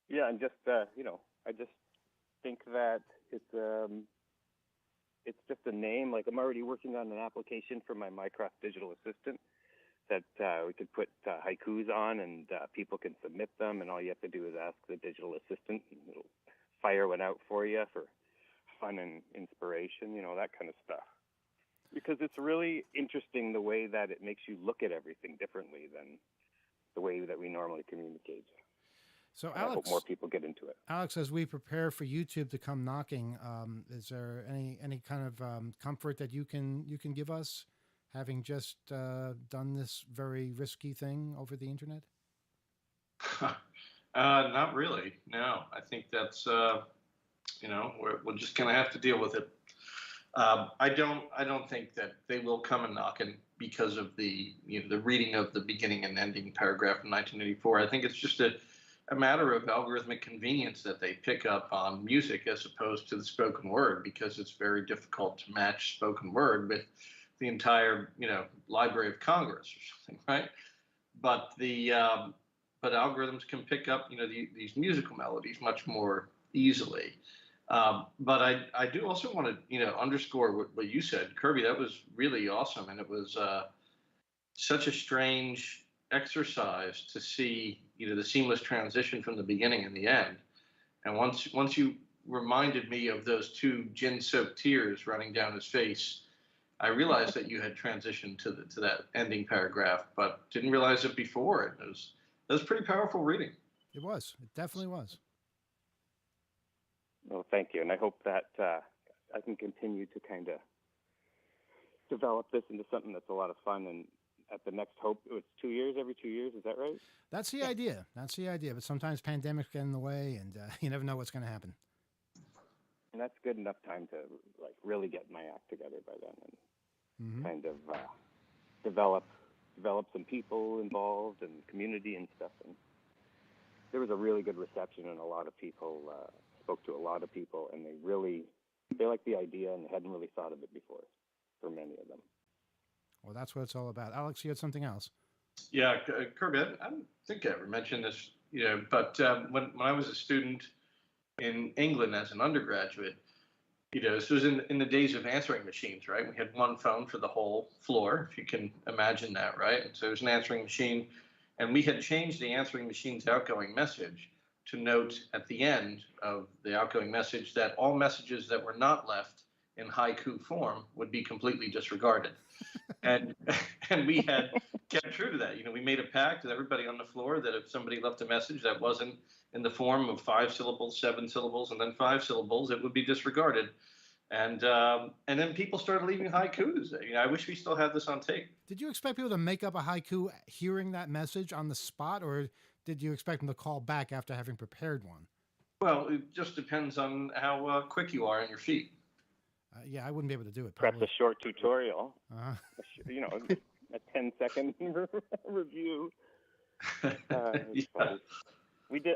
Yeah, and just I just think that it's just a name. Like, I'm already working on an application for my Mycroft digital assistant that we could put haikus on, and people can submit them, and all you have to do is ask the digital assistant, and it'll fire one out for you for fun and inspiration, that kind of stuff. Because it's really interesting the way that it makes you look at everything differently than the way that we normally communicate. So, And I hope more people get into it. Alex, as we prepare for YouTube to come knocking, is there any kind of comfort that you can give us, having just done this very risky thing over the internet? Not really. No, I think that's we're just gonna have to deal with it. I don't think that they will come and knocking because of the the reading of the beginning and ending paragraph in 1984. I think it's just a matter of algorithmic convenience that they pick up on music as opposed to the spoken word, because it's very difficult to match spoken word with the entire Library of Congress or something, right? But but algorithms can pick up these musical melodies much more easily. But I do also want to underscore what you said, Kirby. That was really awesome, and it was such a strange exercise to see the seamless transition from the beginning and the end. And once you reminded me of those two gin-soaked tears running down his face, I realized that you had transitioned to that ending paragraph, but didn't realize it before. It was pretty powerful reading. It was. It definitely was. Well, thank you, and I hope that I can continue to kind of develop this into something that's a lot of fun. And at the next Hope, it's 2 years, every 2 years. Is that right? That's the idea. That's the idea. But sometimes pandemics get in the way, and you never know what's going to happen. And that's good enough time to really get my act together by then and kind of develop some people involved and community and stuff. And there was a really good reception, and a lot of people spoke to a lot of people, and they liked the idea and hadn't really thought of it before for many of them. Well, that's what it's all about. Alex, you had something else. Yeah, Kirby, I don't think I ever mentioned this, but when I was a student in England as an undergraduate, this was in the days of answering machines, right? We had one phone for the whole floor, if you can imagine that, right? And so it was an answering machine, and we had changed the answering machine's outgoing message to note at the end of the outgoing message that all messages that were not left in haiku form would be completely disregarded. and we had kept true to that. We made a pact with everybody on the floor that if somebody left a message that wasn't in the form of 5 syllables, 7 syllables, and then 5 syllables, it would be disregarded. And then people started leaving haikus. I wish we still had this on tape. Did you expect people to make up a haiku hearing that message on the spot, or did you expect them to call back after having prepared one? Well, it just depends on how quick you are on your feet. Yeah, I wouldn't be able to do it. Perhaps a short tutorial, Uh-huh. a 10-second review. Yeah.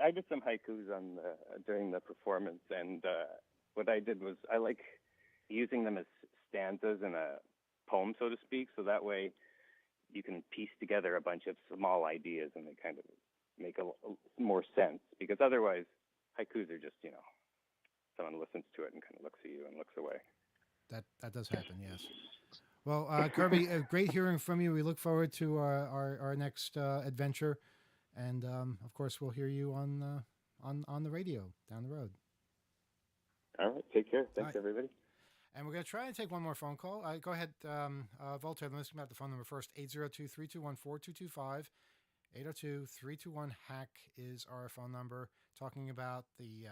I did some haikus during the performance, and what I did was I like using them as stanzas in a poem, so to speak, so that way you can piece together a bunch of small ideas and they kind of make a more sense, because otherwise haikus are just, someone listens to it and kind of looks at you and looks away. That does happen, yes. Well, Kirby, great hearing from you. We look forward to our next adventure, and of course, we'll hear you on the radio down the road. All right, take care. Thanks, right, everybody. And we're going to try and take one more phone call. Go ahead, Voltaire. Let's come out the phone number first. 802-321-4225. 802-321-HACK is our phone number. Talking about the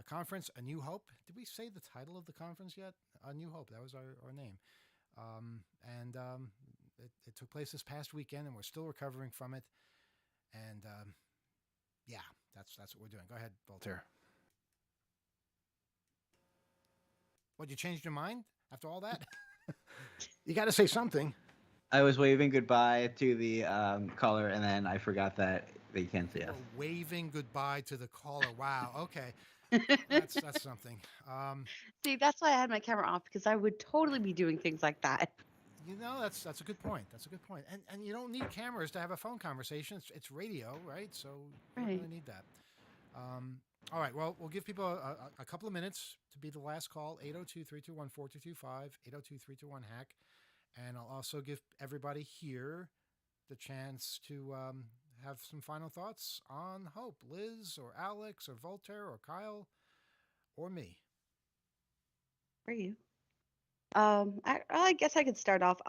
conference, A New Hope. Did we say the title of the conference yet? A New Hope. That was our name. It took place this past weekend, and we're still recovering from it. And yeah, that's what we're doing. Go ahead, Voltaire. What, you changed your mind after all that? You got to say something. I was waving goodbye to the caller, and then I forgot that you can't see us. Waving goodbye to the caller. Wow. Okay. That's something. See, that's why I had my camera off, because I would totally be doing things like that. That's a good point. That's a good point. And you don't need cameras to have a phone conversation. It's radio, right? So you don't really need that. All right. Well, we'll give people a couple of minutes to be the last call. 802-321-4225, 802-321-HACK. And I'll also give everybody here the chance to have some final thoughts on Hope. Liz or Alex or Voltaire or Kyle. or me? For you. I guess I could start off.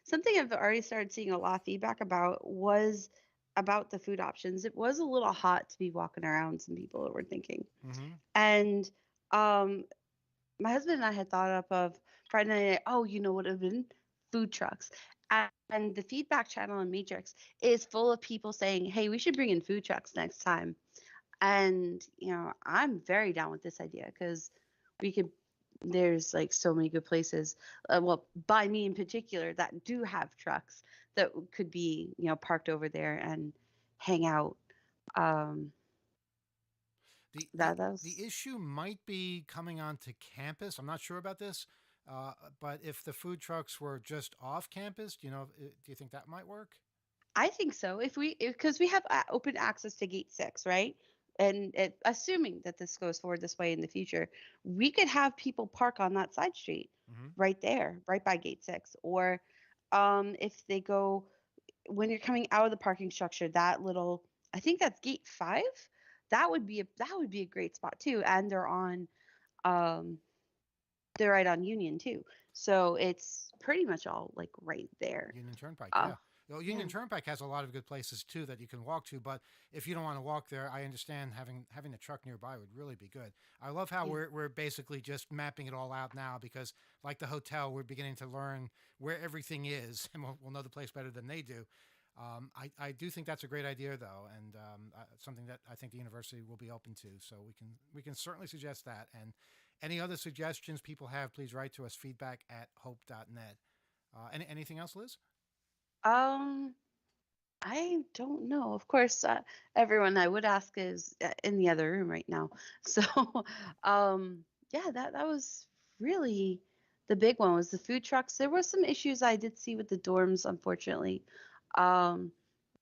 Something I've already started seeing a lot of feedback about was about the food options. It was a little hot to be walking around, some people were thinking. Mm-hmm. And um, my husband and I had thought up of Friday night, oh, you know what would have been? Food trucks. And the feedback channel on Matrix is full of people saying, hey, we should bring in food trucks next time. And, I'm very down with this idea because we could, there's like so many good places, well, by me in particular, that do have trucks that could be, parked over there and hang out. Um, The that, the that the was, issue might be coming onto campus. I'm not sure about this, but if the food trucks were just off campus, do you think that might work? I think so. Because we have open access to Gate 6, right? And assuming that this goes forward this way in the future, we could have people park on that side street Mm-hmm. right there, right by Gate 6. Or if they go, when you're coming out of the parking structure, that little, I think that's Gate 5. That would be a great spot too. And um, they're right on Union too. So it's pretty much all like right there. Union Turnpike, Uh, yeah. Union yeah. Turnpike has a lot of good places too that you can walk to. But if you don't want to walk there, I understand having a truck nearby would really be good. I love how Yeah. we're basically just mapping it all out now because, like the hotel, we're beginning to learn where everything is, and we'll know the place better than they do. I do think that's a great idea though, and something that I think the university will be open to. So we can certainly suggest that. And any other suggestions people have, please write to us feedback@hope.net. Anything else, Liz? Um, I don't know. Of course, everyone I would ask is in the other room right now. So, yeah, that was really the big one was the food trucks. There were some issues I did see with the dorms, unfortunately, um,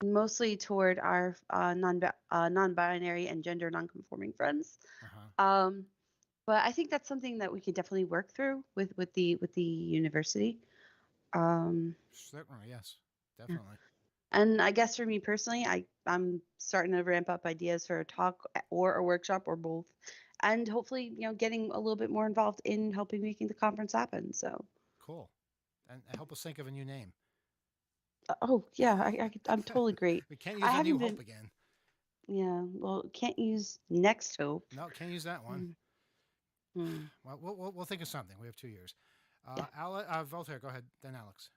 mostly toward our non-binary and gender non-conforming friends. Uh-huh. Um, but I think that's something that we could definitely work through with the university. Um, Certainly, yes, yeah. definitely. And I guess for me personally, I'm starting to ramp up ideas for a talk or a workshop or both, and hopefully, getting a little bit more involved in helping making the conference happen. So, Cool. And help us think of a new name. oh yeah, I'm totally great. We can't I use a New haven't Hope been, again. yeah, well, can't use Next Hope. No, can't use that one. Mm, mm, Well, we'll think of something. We have 2 years. yeah, Voltaire, go ahead. Then Alex.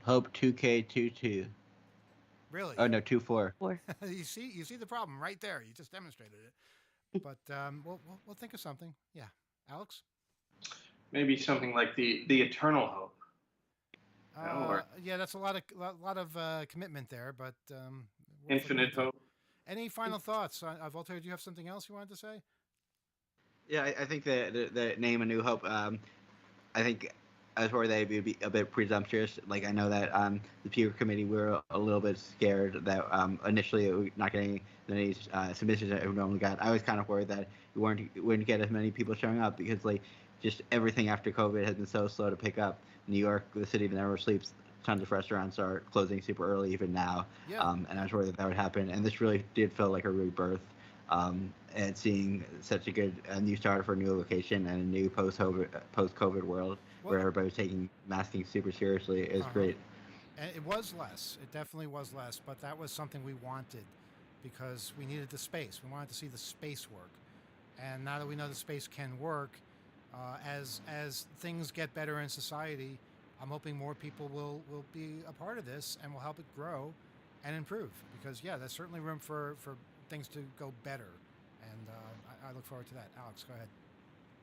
Hope 2K22. Really? Oh no, 24. or You see the problem right there. You just demonstrated it. But we'll think of something. Yeah, Alex. Maybe something like the eternal hope. Or Yeah, that's a lot of commitment there, but worth looking infinite into. hope. Any final thoughts, Voltaire? Do you have something else you wanted to say? Yeah, I think the name A New Hope. I think I was worried that it would be a bit presumptuous. Like I know that the peer committee we were a little bit scared that initially it was not getting many submissions that we normally got. I was kind of worried that we wouldn't get as many people showing up because like just everything after COVID has been so slow to pick up. New York, the city that never sleeps. Tons of restaurants are closing super early even now, Yeah. and I was worried that would happen. And this really did feel like a rebirth. And seeing such a good new start for a new location and a new post-COVID world Well, where everybody's taking masking super seriously is Uh-huh. great. And it was less. It definitely was less, but that was something we wanted because we needed the space. We wanted to see the space work. And now that we know the space can work, as things get better in society, I'm hoping more people will be a part of this and will help it grow and improve. Because yeah, there's certainly room for things to go better, and I look forward to that. Alex, go ahead.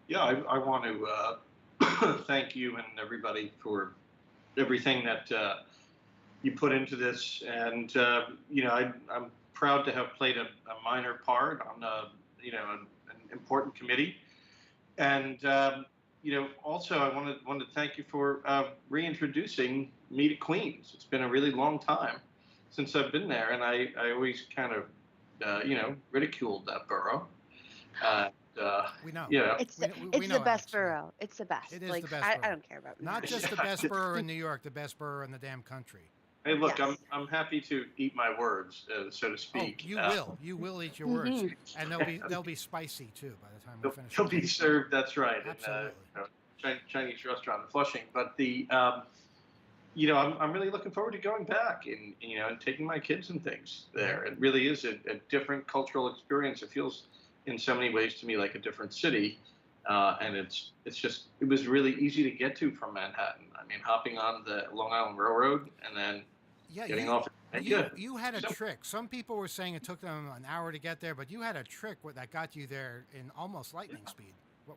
Yeah, I want to thank you and everybody for everything that you put into this, and I'm proud to have played a minor part on an important committee, and also I want to thank you for reintroducing me to Queens. It's been a really long time since I've been there, and I always kind of ridiculed that borough. We know. Yeah, it's We, the, we, we it's the know, best Alex. Yeah. borough. It's the best. It is the Like best I borough. don't care about New Not Hampshire. just the best borough in New York, the best borough in the damn country. Hey, look, Yes. I'm happy to eat my words, so to Oh, speak. you will. You will eat your words, Mhm. and they'll be spicy too by the time we finish He'll them. be served. That's right, in Absolutely. Chinese restaurant in Flushing. But I'm really looking forward to going back and taking my kids and things there. It really is a different cultural experience. It feels in so many ways to me like a different city, and it was really easy to get to from Manhattan. I mean, hopping on the Long Island Railroad and then Yeah, getting off. you had a trick. Some people were saying it took them an hour to get there, but you had a trick that got you there in almost lightning speed. Yeah,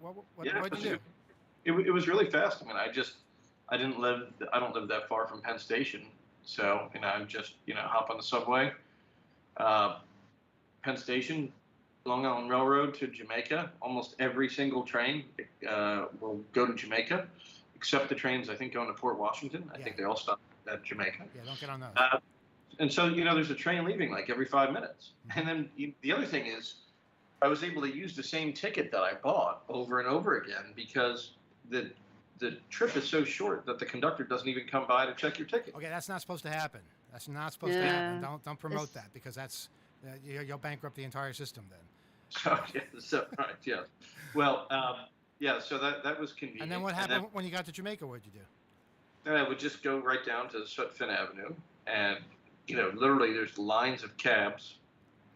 What'd you do? it was really fast. I mean, I don't live that far from Penn Station, so I'm just hop on the subway, uh, Penn Station, Long Island Railroad to Jamaica. Almost every single train will go to Jamaica, except the trains I think going to Port Washington. I Yeah. think they all stop at Jamaica. Yeah, don't get on those. And so there's a train leaving like every 5 minutes. And then the other thing is, I was able to use the same ticket that I bought over and over again because the trip is so short that the conductor doesn't even come by to check your ticket. Okay, that's not supposed to happen. That's not supposed to happen. Yeah. Don't promote It's- that because you'll bankrupt the entire system then. So right, yes. Well, yeah. So that was convenient. And then what happened when you got to Jamaica? What'd you do? Then I would just go right down to Sutphin Avenue, and literally there's lines of cabs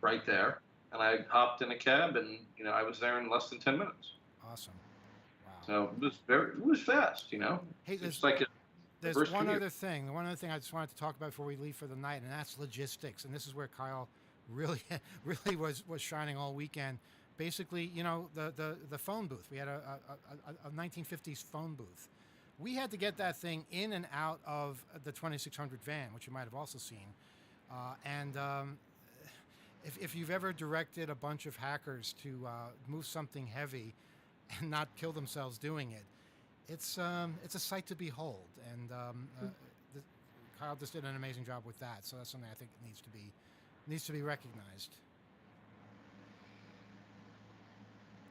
right there, and I hopped in a cab, and I was there in less than 10 minutes. Awesome. Wow. So it was fast. Hey, It's like there's reverse one commute. other thing. One other thing I just wanted to talk about before we leave for the night, and that's logistics. And this is where Kyle really, really was shining all weekend. Basically, the phone booth. We had a 1950s phone booth. We had to get that thing in and out of the 2600 van, which you might have also seen. And if you've ever directed a bunch of hackers to move something heavy and not kill themselves doing it, it's a sight to behold. And Kyle just did an amazing job with that. So that's something I think needs to be recognized.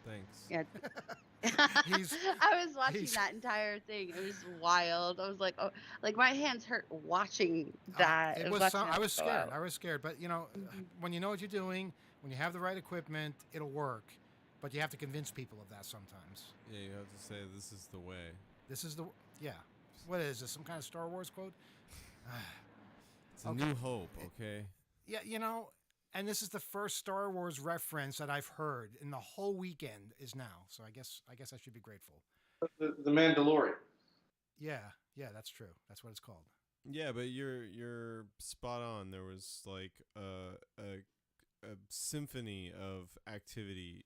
Thanks. Yeah. He's- I was watching he's- that entire thing. It was wild. I was like, oh, like my hands hurt watching that. It was watching I that was go scared. out. I was scared. But when you know what you're doing, when you have the right equipment, it'll work. But you have to convince people of that sometimes. Yeah, you have to say this is the way. This is yeah. What is this? Some kind of Star Wars quote? It's a new hope, okay? Yeah, and this is the first Star Wars reference that I've heard in the whole weekend is now. So I guess I should be grateful. The Mandalorian. Yeah, that's true. That's what it's called. Yeah, but you're spot on. There was like a symphony of activity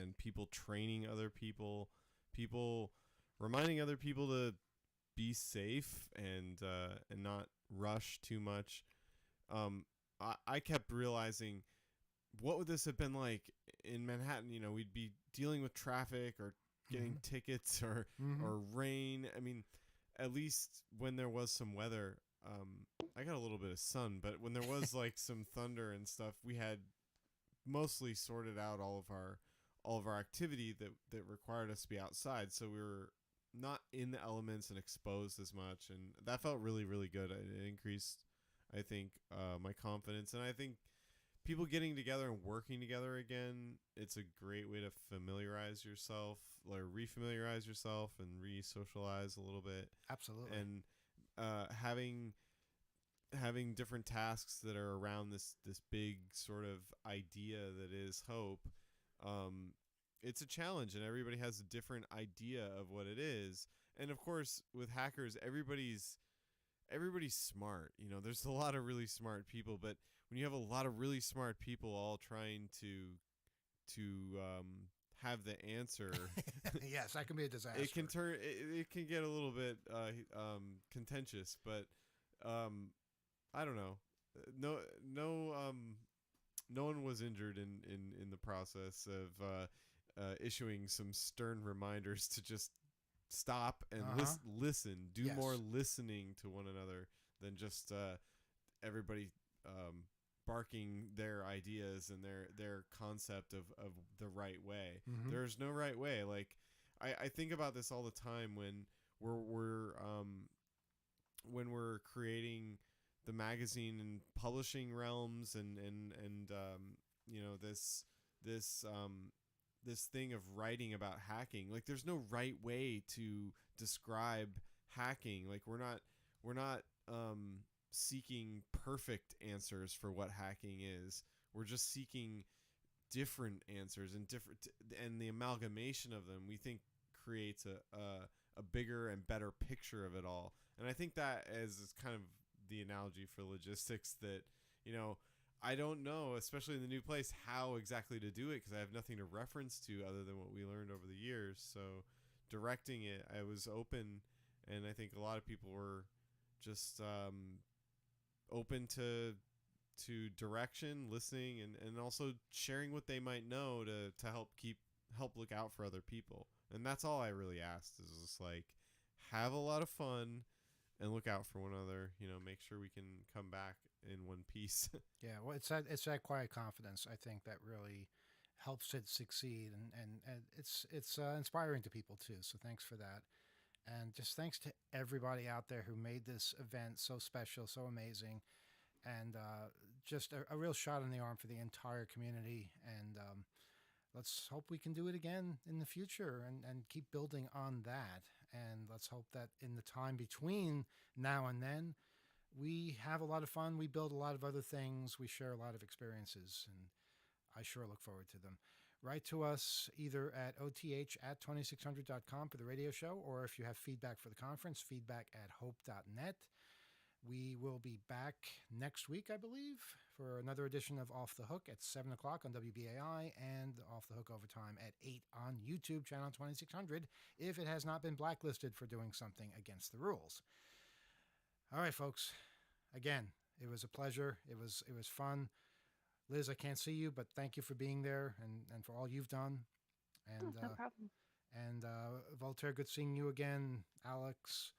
and people training other people, people reminding other people to be safe and not rush too much. I kept realizing, what would this have been like in Manhattan? We'd be dealing with traffic or getting tickets or rain. I mean, at least when there was some weather, I got a little bit of sun, but when there was like some thunder and stuff, we had mostly sorted out all of our activity that required us to be outside, so we were not in the elements and exposed as much, and that felt really, really good. It increased, I think, my confidence, and I think people getting together and working together again, it's a great way to familiarize yourself or refamiliarize yourself and re-socialize a little bit. Absolutely. And having different tasks that are around this big sort of idea that is hope, it's a challenge, and everybody has a different idea of what it is. And of course, with hackers, everybody's smart. There's a lot of really smart people, but when you have a lot of really smart people all trying to have the answer, yes, that can be a disaster. it can get a little bit contentious. But I don't know. No one was injured in the process of issuing some stern reminders to just stop and listen. Do more listening to one another than just everybody barking their ideas and their concept of the right way. There's no right way. Like I think about this all the time when we're creating the magazine and publishing realms, and this thing of writing about hacking. Like, there's no right way to describe hacking. Like, we're not seeking perfect answers for what hacking is. We're just seeking different answers, and the amalgamation of them, we think, creates a bigger and better picture of it all. And I think that is kind of the analogy for logistics, that I don't know, especially in the new place, how exactly to do it, because I have nothing to reference to other than what we learned over the years. So directing it, I was open, and I think a lot of people were just open to direction, listening, and also sharing what they might know to help look out for other people. And that's all I really asked, is just like, have a lot of fun and look out for one another. Make sure we can come back in one piece. Yeah, well, it's that quiet confidence, I think, that really helps it succeed, and it's inspiring to people too. So thanks for that, and just thanks to everybody out there who made this event so special, so amazing, and just a real shot in the arm for the entire community. And let's hope we can do it again in the future, and keep building on that. And let's hope that in the time between now and then, we have a lot of fun. We build a lot of other things. We share a lot of experiences, and I sure look forward to them. Write to us either at oth@2600.com for the radio show, or if you have feedback for the conference, feedback@hope.net. We will be back next week, I believe, for another edition of Off the Hook at 7 o'clock on WBAI, and Off the Hook Overtime at 8 on YouTube, channel 2600, if it has not been blacklisted for doing something against the rules. All right, folks. Again, it was a pleasure. It was fun. Liz, I can't see you, but thank you for being there, and for all you've done. And No problem. And Voltaire, good seeing you again. Alex,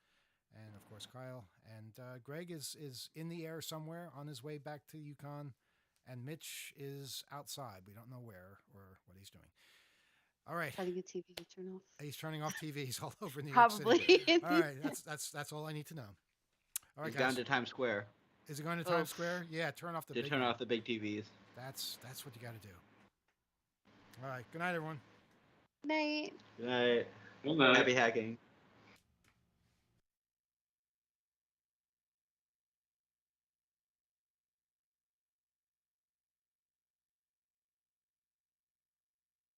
and of course Kyle. And Greg is in the air somewhere on his way back to Yukon, and Mitch is outside. We don't know where or what he's doing. All right. Setting a TV to turn off. He's turning off TVs all over New York City. Probably. All right, that's all I need to know. All right, He's guys. down to Times Square Is it going to Times Square? Yeah, turn off the to big turn one. off the big TVs. That's what you got to do. All right. Good night, everyone. Night. Good night. Well, Happy hacking.